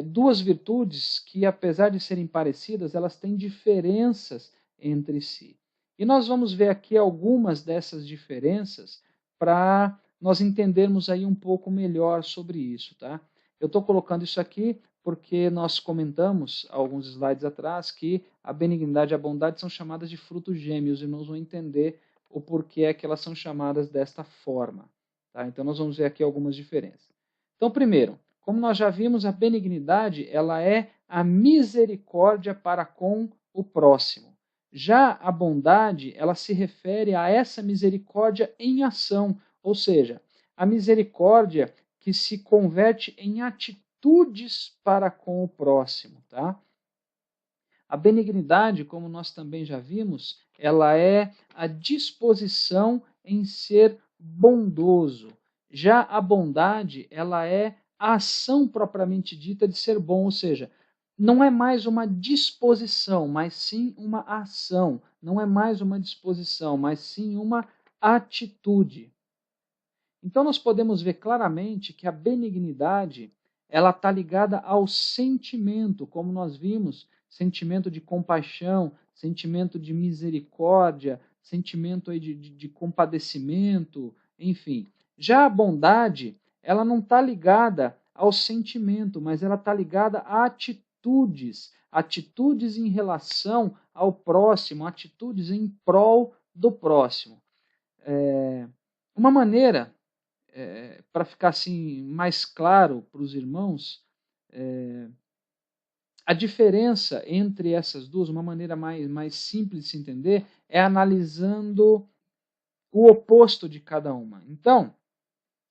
duas virtudes que, apesar de serem parecidas, elas têm diferenças entre si. E nós vamos ver aqui algumas dessas diferenças para nós entendermos aí um pouco melhor sobre isso, tá? Eu estou colocando isso aqui porque nós comentamos alguns slides atrás que a benignidade e a bondade são chamadas de frutos gêmeos, e os irmãos vão entender o porquê é que elas são chamadas desta forma. Tá? Então nós vamos ver aqui algumas diferenças. Então, primeiro, como nós já vimos, a benignidade ela é a misericórdia para com o próximo. Já a bondade, ela se refere a essa misericórdia em ação, ou seja, a misericórdia que se converte em atitude atitudes para com o próximo, tá? A benignidade, como nós também já vimos, ela é a disposição em ser bondoso. Já a bondade, ela é a ação propriamente dita de ser bom, ou seja, não é mais uma disposição, mas sim uma ação. Não é mais uma disposição, mas sim uma atitude. Então nós podemos ver claramente que a benignidade, ela está ligada ao sentimento, como nós vimos, sentimento de compaixão, sentimento de misericórdia, sentimento aí de compadecimento, enfim. Já a bondade, ela não está ligada ao sentimento, mas ela está ligada a atitudes, atitudes em relação ao próximo, atitudes em prol do próximo. Uma maneira para ficar assim mais claro para os irmãos, a diferença entre essas duas, uma maneira mais simples de se entender, é analisando o oposto de cada uma. Então,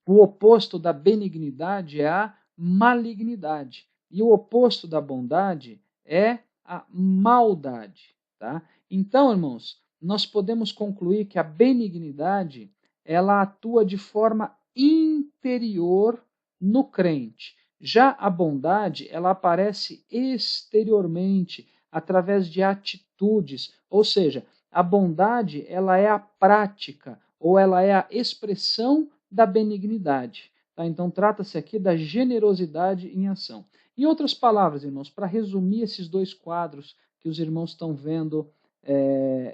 o oposto da benignidade é a malignidade. E o oposto da bondade é a maldade. Tá? Então, irmãos, nós podemos concluir que a benignidade ela atua de forma interior no crente. Já a bondade, ela aparece exteriormente, através de atitudes, ou seja, a bondade ela é a prática, ou ela é a expressão da benignidade. Tá? Então, trata-se aqui da generosidade em ação. Em outras palavras, irmãos, para resumir esses dois quadros que os irmãos estão vendo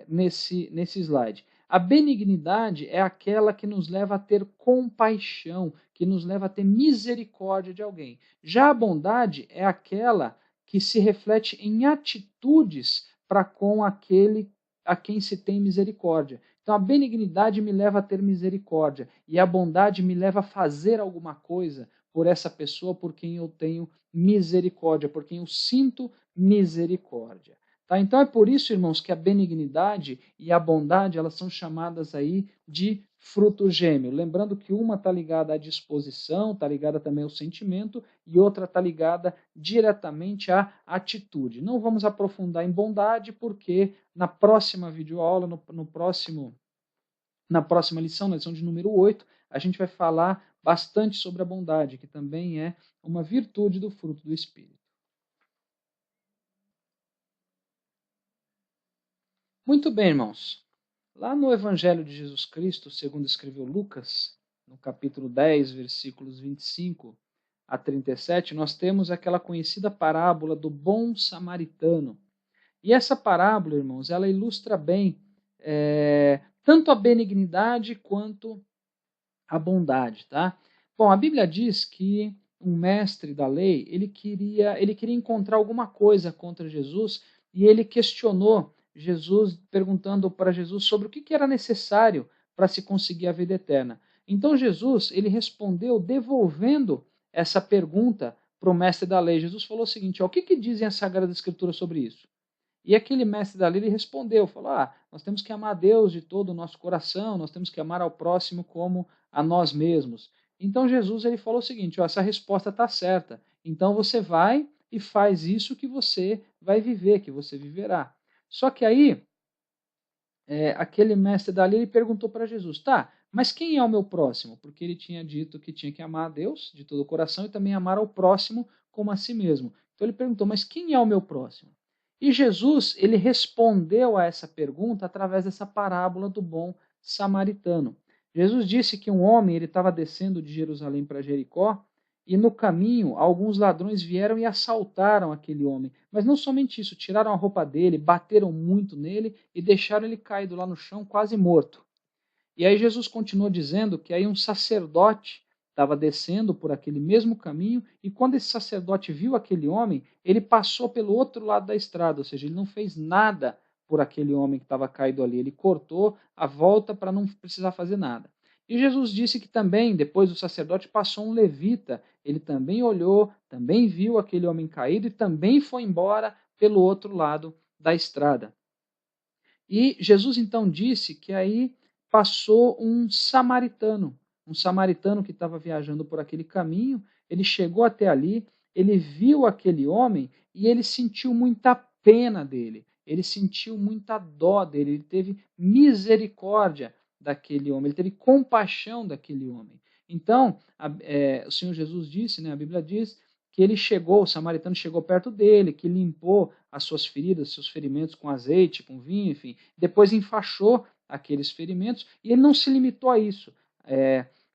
nesse slide, a benignidade é aquela que nos leva a ter compaixão, que nos leva a ter misericórdia de alguém. Já a bondade é aquela que se reflete em atitudes para com aquele a quem se tem misericórdia. Então a benignidade me leva a ter misericórdia e a bondade me leva a fazer alguma coisa por essa pessoa por quem eu tenho misericórdia, por quem eu sinto misericórdia. Tá? Então é por isso, irmãos, que a benignidade e a bondade elas são chamadas aí de fruto gêmeo. Lembrando que uma está ligada à disposição, está ligada também ao sentimento, e outra está ligada diretamente à atitude. Não vamos aprofundar em bondade, porque na próxima videoaula, na próxima lição, na lição de número 8, a gente vai falar bastante sobre a bondade, que também é uma virtude do fruto do Espírito. Muito bem, irmãos. Lá no Evangelho de Jesus Cristo, segundo escreveu Lucas, no capítulo 10, versículos 25 a 37, nós temos aquela conhecida parábola do bom samaritano. E essa parábola, irmãos, ela ilustra bem tanto a benignidade quanto a bondade, tá? Bom, a Bíblia diz que um mestre da lei, ele queria encontrar alguma coisa contra Jesus e ele questionou Jesus, perguntando para Jesus sobre o que era necessário para se conseguir a vida eterna. Então Jesus, ele respondeu devolvendo essa pergunta para o mestre da lei. Jesus falou o seguinte, ó, o que dizem as Sagradas Escrituras sobre isso? E aquele mestre da lei ele respondeu, falou, nós temos que amar a Deus de todo o nosso coração, nós temos que amar ao próximo como a nós mesmos. Então Jesus ele falou o seguinte, ó, essa resposta está certa, então você vai e faz isso que você vai viver, que você viverá. Só que aí, aquele mestre da lei ele perguntou para Jesus, tá, mas quem é o meu próximo? Porque ele tinha dito que tinha que amar a Deus de todo o coração e também amar ao próximo como a si mesmo. Então ele perguntou, mas quem é o meu próximo? E Jesus, ele respondeu a essa pergunta através dessa parábola do bom samaritano. Jesus disse que um homem ele estava descendo de Jerusalém para Jericó e no caminho alguns ladrões vieram e assaltaram aquele homem. Mas não somente isso, tiraram a roupa dele, bateram muito nele e deixaram ele caído lá no chão quase morto. E aí Jesus continuou dizendo que aí um sacerdote estava descendo por aquele mesmo caminho, e quando esse sacerdote viu aquele homem, ele passou pelo outro lado da estrada, ou seja, ele não fez nada por aquele homem que estava caído ali, ele cortou a volta para não precisar fazer nada. E Jesus disse que também, depois do sacerdote, passou um levita, ele também olhou, também viu aquele homem caído e também foi embora pelo outro lado da estrada. E Jesus então disse que aí passou um samaritano que estava viajando por aquele caminho, ele chegou até ali, ele viu aquele homem e ele sentiu muita pena dele, ele sentiu muita dó dele, ele teve misericórdia daquele homem, ele teve compaixão daquele homem. Então, o Senhor Jesus disse, né, a Bíblia diz, que ele chegou, o samaritano chegou perto dele, que limpou as suas feridas, seus ferimentos com azeite, com vinho, enfim, depois enfaixou aqueles ferimentos, e ele não se limitou a isso.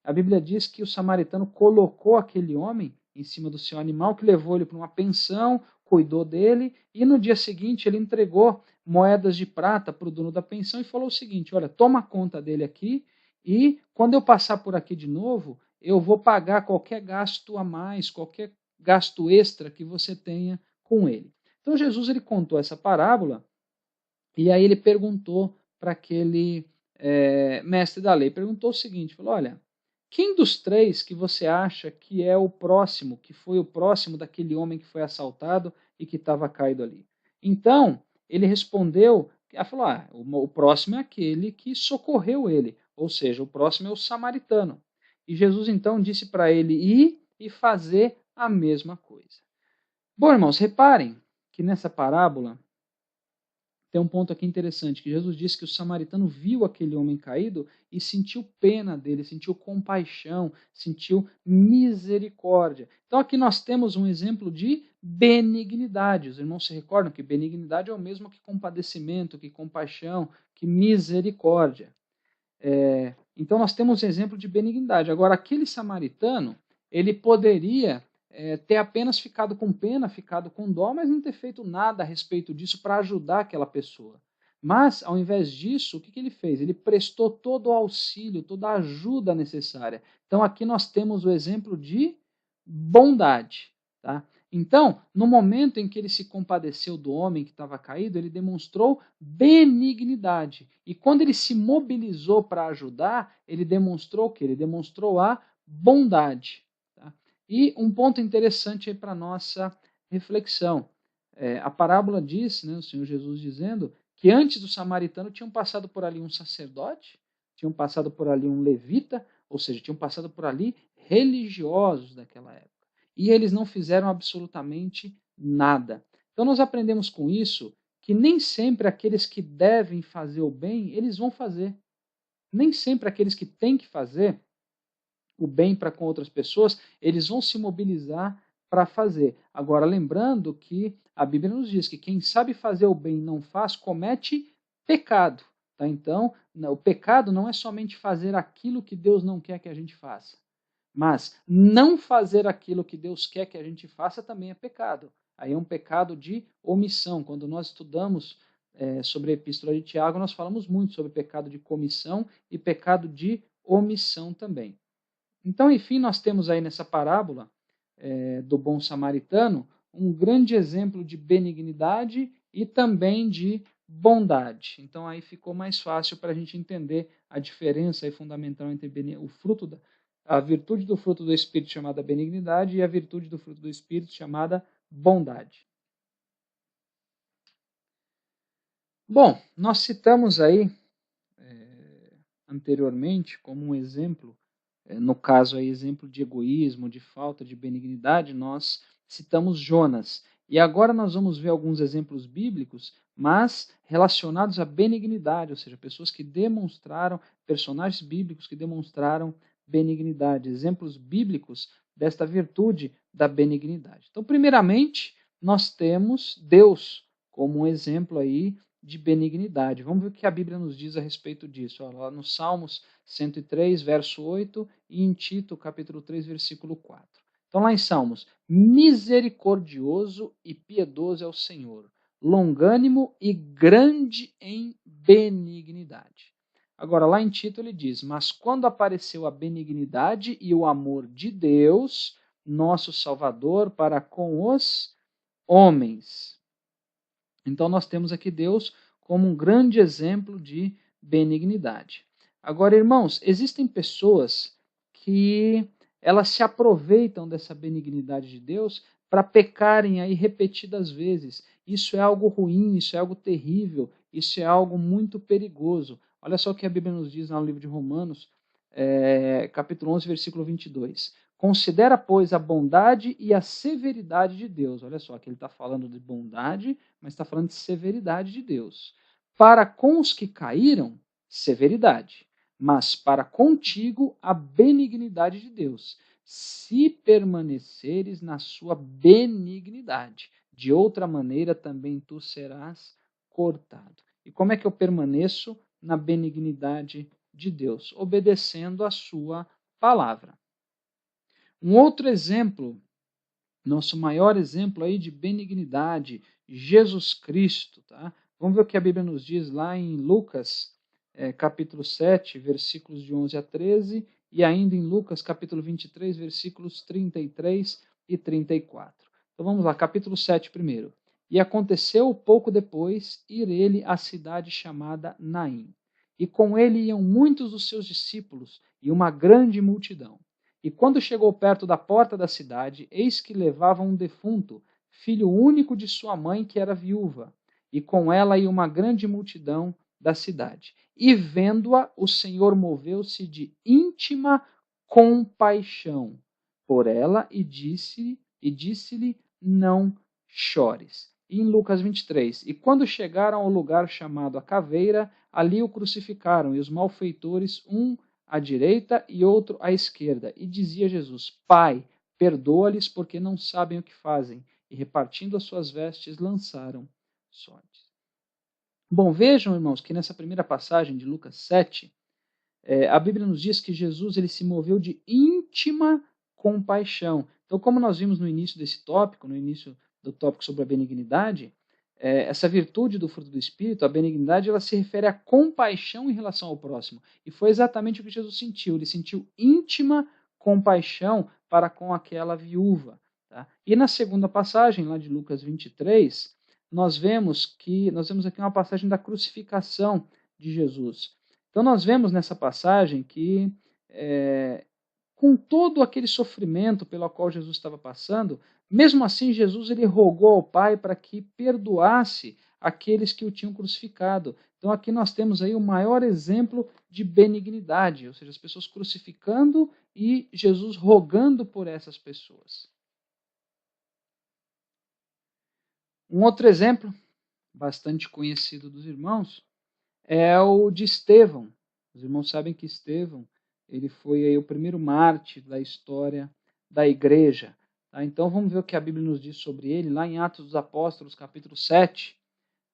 A Bíblia diz que o samaritano colocou aquele homem em cima do seu animal, que levou ele para uma pensão, cuidou dele, e no dia seguinte ele entregou moedas de prata para o dono da pensão e falou o seguinte: olha, toma conta dele aqui, e quando eu passar por aqui de novo, eu vou pagar qualquer gasto a mais, qualquer gasto extra que você tenha com ele. Então Jesus ele contou essa parábola, e aí ele perguntou para aquele mestre da lei, perguntou o seguinte, falou, olha, quem dos três que você acha que é o próximo, que foi o próximo daquele homem que foi assaltado e que estava caído ali? Então, ele respondeu, falou, o próximo é aquele que socorreu ele, ou seja, o próximo é o samaritano. E Jesus então disse para ele ir e fazer a mesma coisa. Bom, irmãos, reparem que nessa parábola tem um ponto aqui interessante, que Jesus disse que o samaritano viu aquele homem caído e sentiu pena dele, sentiu compaixão, sentiu misericórdia. Então aqui nós temos um exemplo de benignidade. Os irmãos se recordam que benignidade é o mesmo que compadecimento, que compaixão, que misericórdia. Então nós temos um exemplo de benignidade. Agora, aquele samaritano, ele poderia ter apenas ficado com pena, ficado com dó, mas não ter feito nada a respeito disso para ajudar aquela pessoa. Mas, ao invés disso, o que ele fez? Ele prestou todo o auxílio, toda a ajuda necessária. Então aqui nós temos o exemplo de bondade. Tá? Então, no momento em que ele se compadeceu do homem que estava caído, ele demonstrou benignidade. E quando ele se mobilizou para ajudar, ele demonstrou o quê? Ele demonstrou a bondade. Tá? E um ponto interessante aí para a nossa reflexão. A parábola diz, né, o Senhor Jesus dizendo, que antes do samaritano tinham passado por ali um sacerdote, tinham passado por ali um levita, ou seja, tinham passado por ali religiosos daquela época. E eles não fizeram absolutamente nada. Então nós aprendemos com isso que nem sempre aqueles que devem fazer o bem, eles vão fazer. Nem sempre aqueles que têm que fazer o bem para com outras pessoas, eles vão se mobilizar para fazer. Agora, lembrando que a Bíblia nos diz que quem sabe fazer o bem e não faz, comete pecado. Tá? Então, o pecado não é somente fazer aquilo que Deus não quer que a gente faça. Mas não fazer aquilo que Deus quer que a gente faça também é pecado. Aí é um pecado de omissão. Quando nós estudamos sobre a Epístola de Tiago, nós falamos muito sobre pecado de comissão e pecado de omissão também. Então, enfim, nós temos aí nessa parábola do bom samaritano um grande exemplo de benignidade e também de bondade. Então, aí ficou mais fácil para a gente entender a diferença aí fundamental entre a virtude do fruto do Espírito chamada benignidade e a virtude do fruto do Espírito chamada bondade. Bom, nós citamos aí anteriormente como um exemplo, no caso aí, exemplo de egoísmo, de falta de benignidade, nós citamos Jonas. E agora nós vamos ver alguns exemplos bíblicos, mas relacionados à benignidade, ou seja, pessoas que demonstraram, personagens bíblicos que demonstraram benignidade, exemplos bíblicos desta virtude da benignidade. Então, primeiramente, nós temos Deus como um exemplo aí de benignidade. Vamos ver o que a Bíblia nos diz a respeito disso. Lá no Salmos 103, verso 8, e em Tito, capítulo 3, versículo 4. Então, lá em Salmos, misericordioso e piedoso é o Senhor, longânimo e grande em benignidade. Agora, lá em Tito ele diz, mas quando apareceu a benignidade e o amor de Deus, nosso Salvador, para com os homens. Então nós temos aqui Deus como um grande exemplo de benignidade. Agora, irmãos, existem pessoas que elas se aproveitam dessa benignidade de Deus para pecarem aí repetidas vezes. Isso é algo ruim, isso é algo terrível, isso é algo muito perigoso. Olha só o que a Bíblia nos diz no livro de Romanos, capítulo 11, versículo 22. Considera, pois, a bondade e a severidade de Deus. Olha só, aqui ele está falando de bondade, mas está falando de severidade de Deus. Para com os que caíram, severidade, mas para contigo a benignidade de Deus, se permaneceres na sua benignidade. De outra maneira também tu serás cortado. E como é que eu permaneço na benignidade de Deus? Obedecendo a sua palavra. Um outro exemplo, nosso maior exemplo aí de benignidade, Jesus Cristo, tá? Vamos ver o que a Bíblia nos diz lá em Lucas, capítulo 7, versículos de 11 a 13, e ainda em Lucas, capítulo 23, versículos 33 e 34. Então vamos lá, capítulo 7 primeiro. E aconteceu pouco depois ir ele à cidade chamada Naim. E com ele iam muitos dos seus discípulos e uma grande multidão. E quando chegou perto da porta da cidade, eis que levavam um defunto, filho único de sua mãe, que era viúva, e com ela ia uma grande multidão da cidade. E vendo-a, o Senhor moveu-se de íntima compaixão por ela e disse-lhe, não chores. E em Lucas 23, e quando chegaram ao lugar chamado a Caveira, ali o crucificaram, e os malfeitores, um à direita e outro à esquerda. E dizia Jesus, Pai, perdoa-lhes porque não sabem o que fazem. E repartindo as suas vestes, lançaram sortes. Bom, vejam, irmãos, que nessa primeira passagem de Lucas 7, a Bíblia nos diz que Jesus ele se moveu de íntima compaixão. Então, como nós vimos no início desse tópico, no início do tópico sobre a benignidade, essa virtude do fruto do Espírito, a benignidade, ela se refere à compaixão em relação ao próximo. E foi exatamente o que Jesus sentiu. Ele sentiu íntima compaixão para com aquela viúva. Tá? E na segunda passagem, lá de Lucas 23, nós vemos aqui uma passagem da crucificação de Jesus. Então nós vemos nessa passagem que, com todo aquele sofrimento pelo qual Jesus estava passando, mesmo assim Jesus ele rogou ao Pai para que perdoasse aqueles que o tinham crucificado. Então aqui nós temos aí o maior exemplo de benignidade, ou seja, as pessoas crucificando e Jesus rogando por essas pessoas. Um outro exemplo, bastante conhecido dos irmãos, é o de Estevão. Os irmãos sabem que Estevão ele foi aí o primeiro mártir da história da igreja. Tá? Então vamos ver o que a Bíblia nos diz sobre ele, lá em Atos dos Apóstolos, capítulo 7,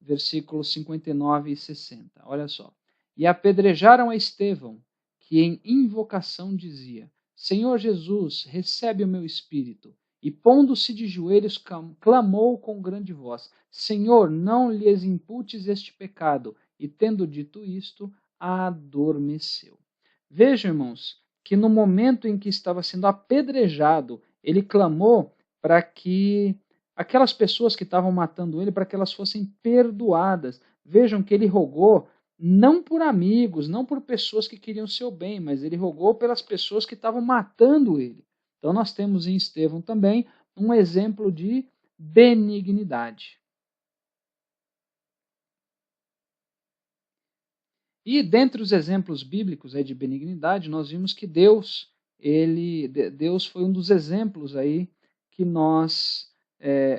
versículos 59 e 60. Olha só. E apedrejaram a Estevão, que em invocação dizia, Senhor Jesus, recebe o meu espírito. E pondo-se de joelhos, clamou com grande voz, Senhor, não lhes imputes este pecado. E tendo dito isto, adormeceu. Vejam, irmãos, que no momento em que estava sendo apedrejado, ele clamou para que aquelas pessoas que estavam matando ele, para que elas fossem perdoadas. Vejam que ele rogou não por amigos, não por pessoas que queriam seu bem, mas ele rogou pelas pessoas que estavam matando ele. Então nós temos em Estevão também um exemplo de benignidade. E dentre os exemplos bíblicos aí de benignidade, nós vimos que Deus foi um dos exemplos aí que nós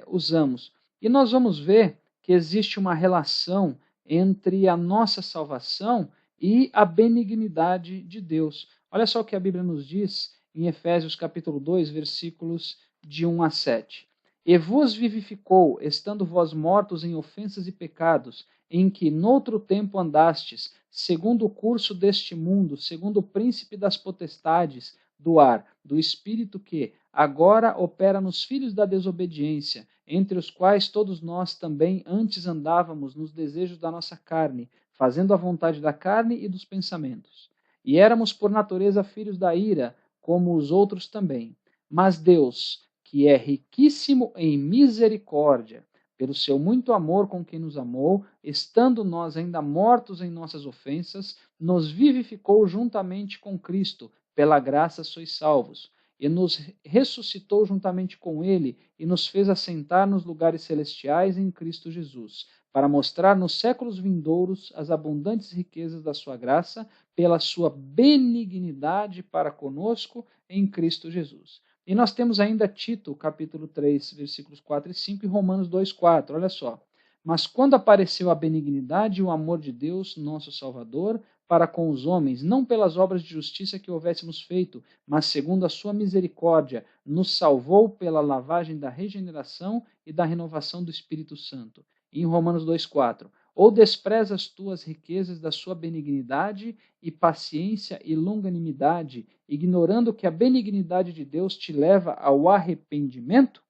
usamos. E nós vamos ver que existe uma relação entre a nossa salvação e a benignidade de Deus. Olha só o que a Bíblia nos diz em Efésios capítulo 2, versículos de 1 a 7. E vos vivificou, estando vós mortos em ofensas e pecados, em que noutro tempo andastes, segundo o curso deste mundo, segundo o príncipe das potestades do ar, do espírito que agora opera nos filhos da desobediência, entre os quais todos nós também antes andávamos nos desejos da nossa carne, fazendo a vontade da carne e dos pensamentos. E éramos por natureza filhos da ira, como os outros também. Mas Deus, que é riquíssimo em misericórdia, pelo seu muito amor com quem nos amou, estando nós ainda mortos em nossas ofensas, nos vivificou juntamente com Cristo, pela graça sois salvos. e nos ressuscitou juntamente com ele e nos fez assentar nos lugares celestiais em Cristo Jesus, para mostrar nos séculos vindouros as abundantes riquezas da sua graça, pela sua benignidade para conosco em Cristo Jesus. E nós temos ainda Tito, capítulo 3, versículos 4 e 5, e Romanos 2, 4. Olha só. Mas quando apareceu a benignidade e o amor de Deus, nosso Salvador, para com os homens, não pelas obras de justiça que houvéssemos feito, mas segundo a sua misericórdia, nos salvou pela lavagem da regeneração e da renovação do Espírito Santo. E em Romanos 2,4, ou desprezas tu as riquezas da sua benignidade e paciência e longanimidade, ignorando que a benignidade de Deus te leva ao arrependimento?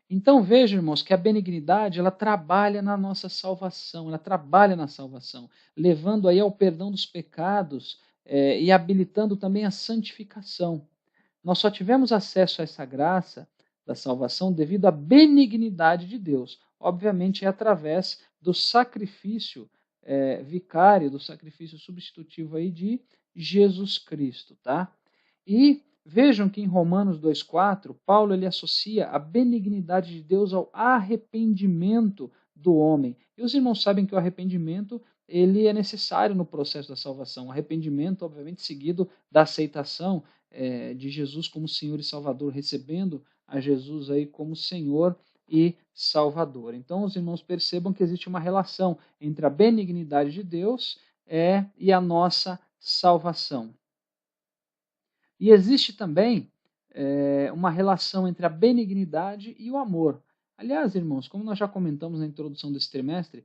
Então veja, irmãos, que a benignidade ela trabalha na nossa salvação, ela trabalha na salvação, levando aí ao perdão dos pecados e habilitando também a santificação. Nós só tivemos acesso a essa graça da salvação devido à benignidade de Deus. Obviamente é através do sacrifício vicário, do sacrifício substitutivo aí de Jesus Cristo, tá? E vejam que em Romanos 2,4, Paulo ele associa a benignidade de Deus ao arrependimento do homem. E os irmãos sabem que o arrependimento ele é necessário no processo da salvação. O arrependimento, obviamente, seguido da aceitação de Jesus como Senhor e Salvador, recebendo a Jesus aí como Senhor e Salvador. Então, os irmãos percebam que existe uma relação entre a benignidade de Deus e a nossa salvação. E existe também uma relação entre a benignidade e o amor. Aliás, irmãos, como nós já comentamos na introdução desse trimestre,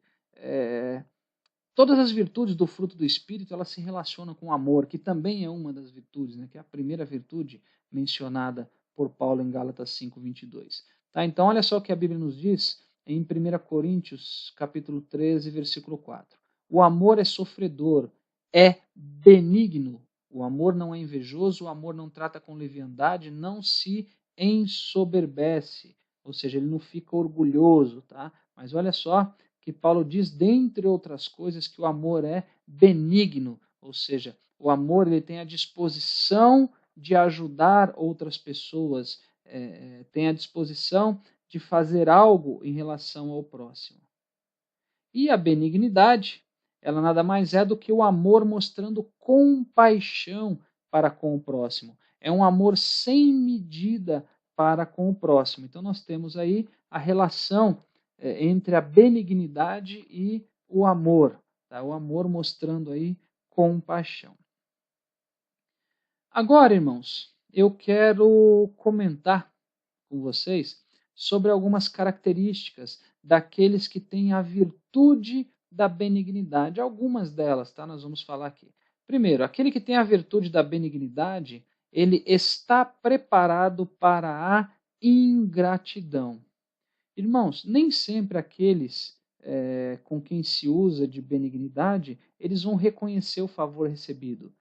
todas as virtudes do fruto do Espírito elas se relacionam com o amor, que também é uma das virtudes, né, que é a primeira virtude mencionada por Paulo em Gálatas 5:22. Tá? Então, olha só o que a Bíblia nos diz em 1 Coríntios, capítulo 13, versículo 4. O amor é sofredor, é benigno. O amor não é invejoso, o amor não trata com leviandade, não se ensoberbece, ou seja, ele não fica orgulhoso, tá? Mas olha só que Paulo diz, dentre outras coisas, que o amor é benigno, ou seja, o amor ele tem a disposição de ajudar outras pessoas, tem a disposição de fazer algo em relação ao próximo. E a benignidade, ela nada mais é do que o amor mostrando compaixão para com o próximo. É um amor sem medida para com o próximo. Então nós temos aí a relação entre a benignidade e o amor. Tá? O amor mostrando aí compaixão. Agora, irmãos, eu quero comentar com vocês sobre algumas características daqueles que têm a virtude da benignidade. Algumas delas, tá? Nós vamos falar aqui. Primeiro, aquele que tem a virtude da benignidade, ele está preparado para a ingratidão. Irmãos, nem sempre aqueles com quem se usa de benignidade, eles vão reconhecer o favor recebido.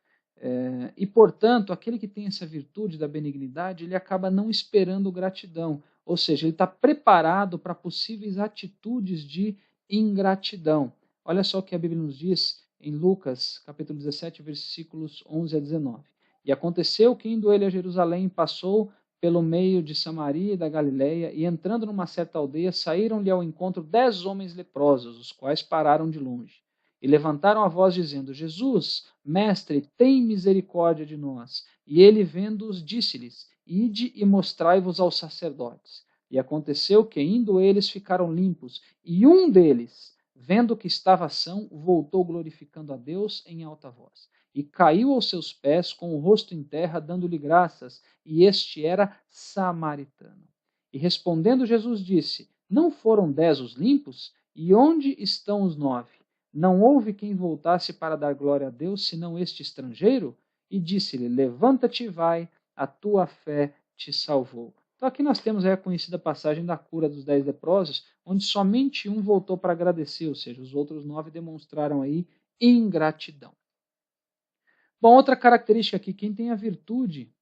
E, portanto, aquele que tem essa virtude da benignidade, ele acaba não esperando gratidão, ou seja, ele está preparado para possíveis atitudes de ingratidão. Olha só o que a Bíblia nos diz em Lucas, capítulo 17, versículos 11 a 19. E aconteceu que, indo ele a Jerusalém, passou pelo meio de Samaria e da Galileia, e entrando numa certa aldeia, saíram-lhe ao encontro 10 homens leprosos, os quais pararam de longe. E levantaram a voz, dizendo, Jesus, mestre, tem misericórdia de nós. E ele, vendo-os, disse-lhes, ide e mostrai-vos aos sacerdotes. E aconteceu que, indo eles, ficaram limpos, e um deles, vendo que estava são, voltou glorificando a Deus em alta voz. E caiu aos seus pés com o rosto em terra, dando-lhe graças, e este era samaritano. E respondendo Jesus disse, não foram 10 os limpos? E onde estão os 9? Não houve quem voltasse para dar glória a Deus, senão este estrangeiro? E disse-lhe, levanta-te e vai, a tua fé te salvou. Então aqui nós temos a conhecida passagem da cura dos 10 leprosos, onde somente um voltou para agradecer, ou seja, os outros 9 demonstraram aí ingratidão. Bom, outra característica aqui, quem tem a virtude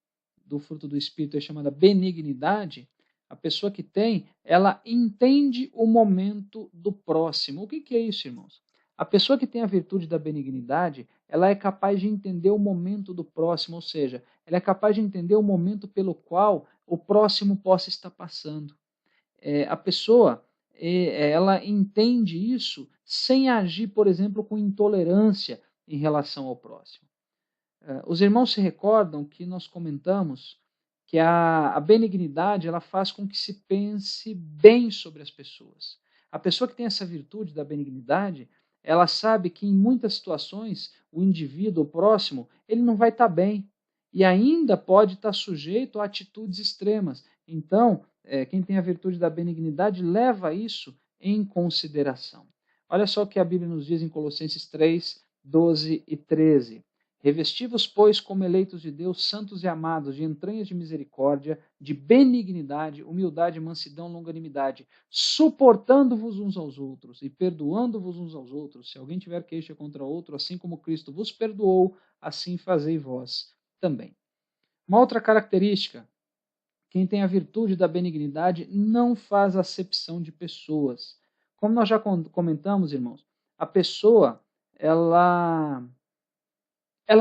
do fruto do Espírito é chamada benignidade, a pessoa que tem, ela entende o momento do próximo. O que é isso, irmãos? A pessoa que tem a virtude da benignidade, ela é capaz de entender o momento do próximo, ou seja, ela é capaz de entender o momento pelo qual o próximo possa estar passando. A pessoa, ela entende isso sem agir, por exemplo, com intolerância em relação ao próximo. Os irmãos se recordam que nós comentamos que a benignidade ela faz com que se pense bem sobre as pessoas. A pessoa que tem essa virtude da benignidade, ela sabe que em muitas situações o indivíduo, o próximo, ele não vai estar bem e ainda pode estar sujeito a atitudes extremas. Então, quem tem a virtude da benignidade leva isso em consideração. Olha só o que a Bíblia nos diz em Colossenses 3, 12 e 13. Revesti-vos, pois, como eleitos de Deus, santos e amados, de entranhas de misericórdia, de benignidade, humildade, mansidão, longanimidade, suportando-vos uns aos outros e perdoando-vos uns aos outros. Se alguém tiver queixa contra outro, assim como Cristo vos perdoou, assim fazei vós também. Uma outra característica, quem tem a virtude da benignidade não faz acepção de pessoas. Como nós já comentamos, irmãos, a pessoa, ela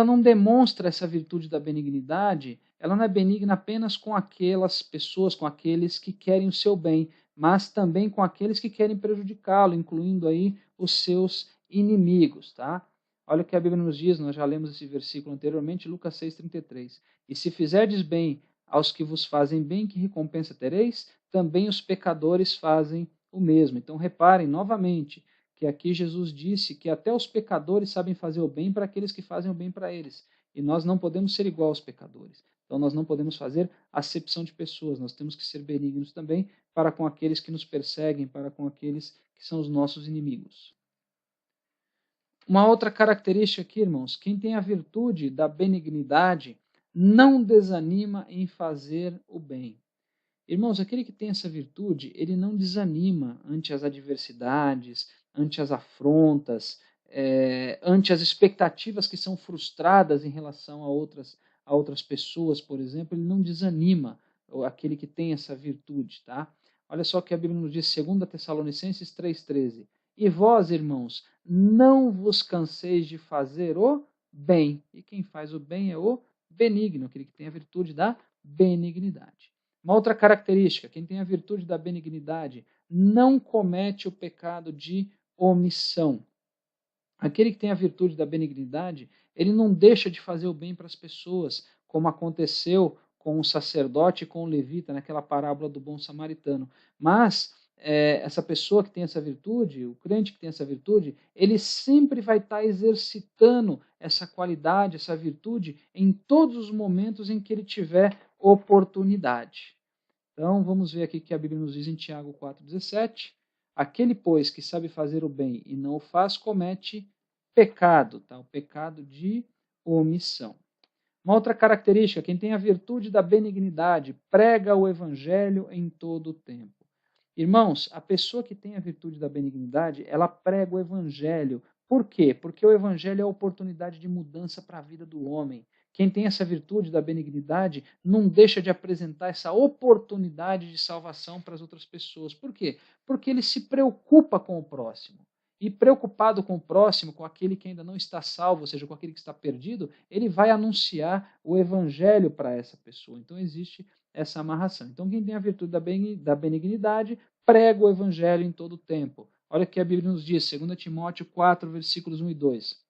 não demonstra essa virtude da benignidade, ela não é benigna apenas com aquelas pessoas, com aqueles que querem o seu bem, mas também com aqueles que querem prejudicá-lo, incluindo aí os seus inimigos, tá? Olha o que a Bíblia nos diz, nós já lemos esse versículo anteriormente, Lucas 6,33. E se fizerdes bem aos que vos fazem bem, que recompensa tereis? Também os pecadores fazem o mesmo. Então reparem novamente, que aqui Jesus disse que até os pecadores sabem fazer o bem para aqueles que fazem o bem para eles. E nós não podemos ser igual aos pecadores. Então nós não podemos fazer acepção de pessoas, nós temos que ser benignos também para com aqueles que nos perseguem, para com aqueles que são os nossos inimigos. Uma outra característica aqui, irmãos, quem tem a virtude da benignidade não desanima em fazer o bem. Irmãos, aquele que tem essa virtude, ele não desanima ante as adversidades, ante as afrontas, ante as expectativas que são frustradas em relação a outras pessoas, por exemplo, ele não desanima aquele que tem essa virtude, tá? Olha só o que a Bíblia nos diz, 2 Tessalonicenses 3,13. E vós, irmãos, não vos canseis de fazer o bem. E quem faz o bem é o benigno, aquele que tem a virtude da benignidade. Uma outra característica, quem tem a virtude da benignidade não comete o pecado de omissão. Aquele que tem a virtude da benignidade, ele não deixa de fazer o bem para as pessoas, como aconteceu com o sacerdote e com o levita, naquela parábola do bom samaritano. Mas essa pessoa que tem essa virtude, o crente que tem essa virtude, ele sempre vai estar exercitando essa qualidade, essa virtude, em todos os momentos em que ele tiver oportunidade. Então, vamos ver aqui que a Bíblia nos diz em Tiago 4,17. Aquele, pois, que sabe fazer o bem e não o faz, comete pecado, tá? O pecado de omissão. Uma outra característica, quem tem a virtude da benignidade, prega o evangelho em todo o tempo. Irmãos, a pessoa que tem a virtude da benignidade, ela prega o evangelho. Por quê? Porque o evangelho é a oportunidade de mudança para a vida do homem. Quem tem essa virtude da benignidade não deixa de apresentar essa oportunidade de salvação para as outras pessoas. Por quê? Porque ele se preocupa com o próximo. E preocupado com o próximo, com aquele que ainda não está salvo, ou seja, com aquele que está perdido, ele vai anunciar o evangelho para essa pessoa. Então existe essa amarração. Então quem tem a virtude da benignidade prega o evangelho em todo o tempo. Olha o que a Bíblia nos diz, 2 Timóteo 4, versículos 1 e 2.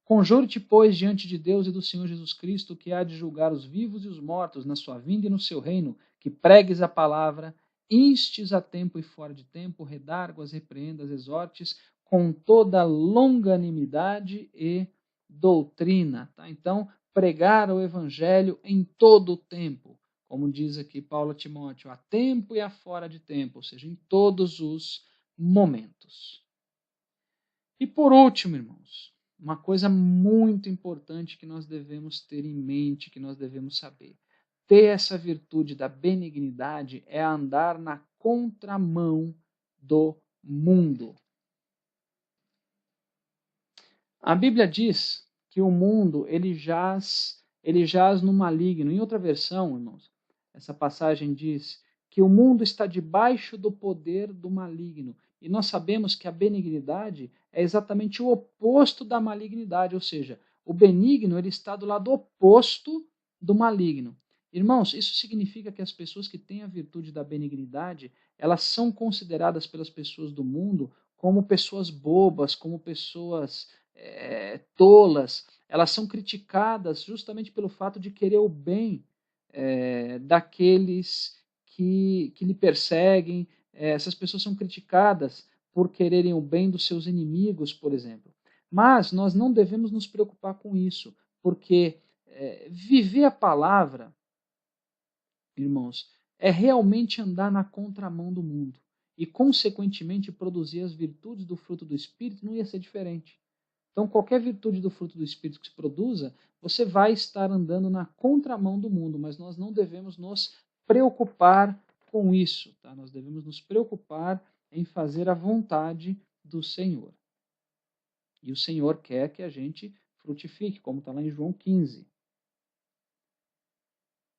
Conjure-te, pois, diante de Deus e do Senhor Jesus Cristo, que há de julgar os vivos e os mortos na sua vinda e no seu reino, que pregues a palavra, instes a tempo e fora de tempo, redarguas, repreendas, exortes, com toda longanimidade e doutrina. Tá? Então, pregar o evangelho em todo o tempo, como diz aqui Paulo a Timóteo, a tempo e a fora de tempo, ou seja, em todos os momentos. E por último, irmãos, uma coisa muito importante que nós devemos ter em mente, que nós devemos saber. Ter essa virtude da benignidade é andar na contramão do mundo. A Bíblia diz que o mundo ele jaz no maligno. Em outra versão, irmãos, essa passagem diz que o mundo está debaixo do poder do maligno. E nós sabemos que a benignidade é exatamente o oposto da malignidade, ou seja, o benigno ele está do lado oposto do maligno. Irmãos, isso significa que as pessoas que têm a virtude da benignidade, elas são consideradas pelas pessoas do mundo como pessoas bobas, como pessoas tolas. Elas são criticadas justamente pelo fato de querer o bem daqueles que lhe perseguem. Essas pessoas são criticadas por quererem o bem dos seus inimigos, por exemplo. Mas nós não devemos nos preocupar com isso, porque viver a palavra, irmãos, é realmente andar na contramão do mundo. E, consequentemente, produzir as virtudes do fruto do Espírito não ia ser diferente. Então, qualquer virtude do fruto do Espírito que se produza, você vai estar andando na contramão do mundo, mas nós não devemos nos preocupar com isso. Tá? Nós devemos nos preocupar em fazer a vontade do Senhor. E o Senhor quer que a gente frutifique, como está lá em João 15.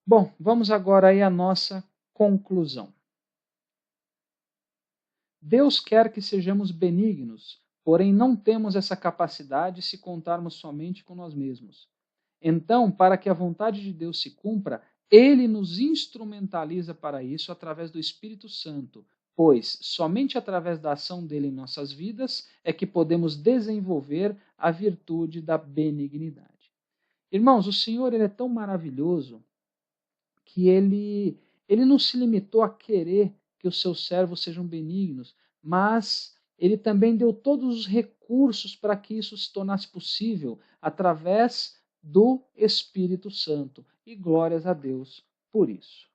Bom, vamos agora aí à nossa conclusão. Deus quer que sejamos benignos, porém não temos essa capacidade se contarmos somente com nós mesmos. Então, para que a vontade de Deus se cumpra, Ele nos instrumentaliza para isso através do Espírito Santo, pois somente através da ação dele em nossas vidas é que podemos desenvolver a virtude da benignidade. Irmãos, o Senhor ele é tão maravilhoso que ele não se limitou a querer que os seus servos sejam benignos, mas ele também deu todos os recursos para que isso se tornasse possível através do Espírito Santo. E glórias a Deus por isso.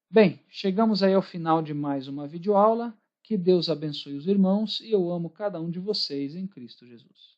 Bem, chegamos aí ao final de mais uma videoaula. Que Deus abençoe os irmãos e eu amo cada um de vocês em Cristo Jesus.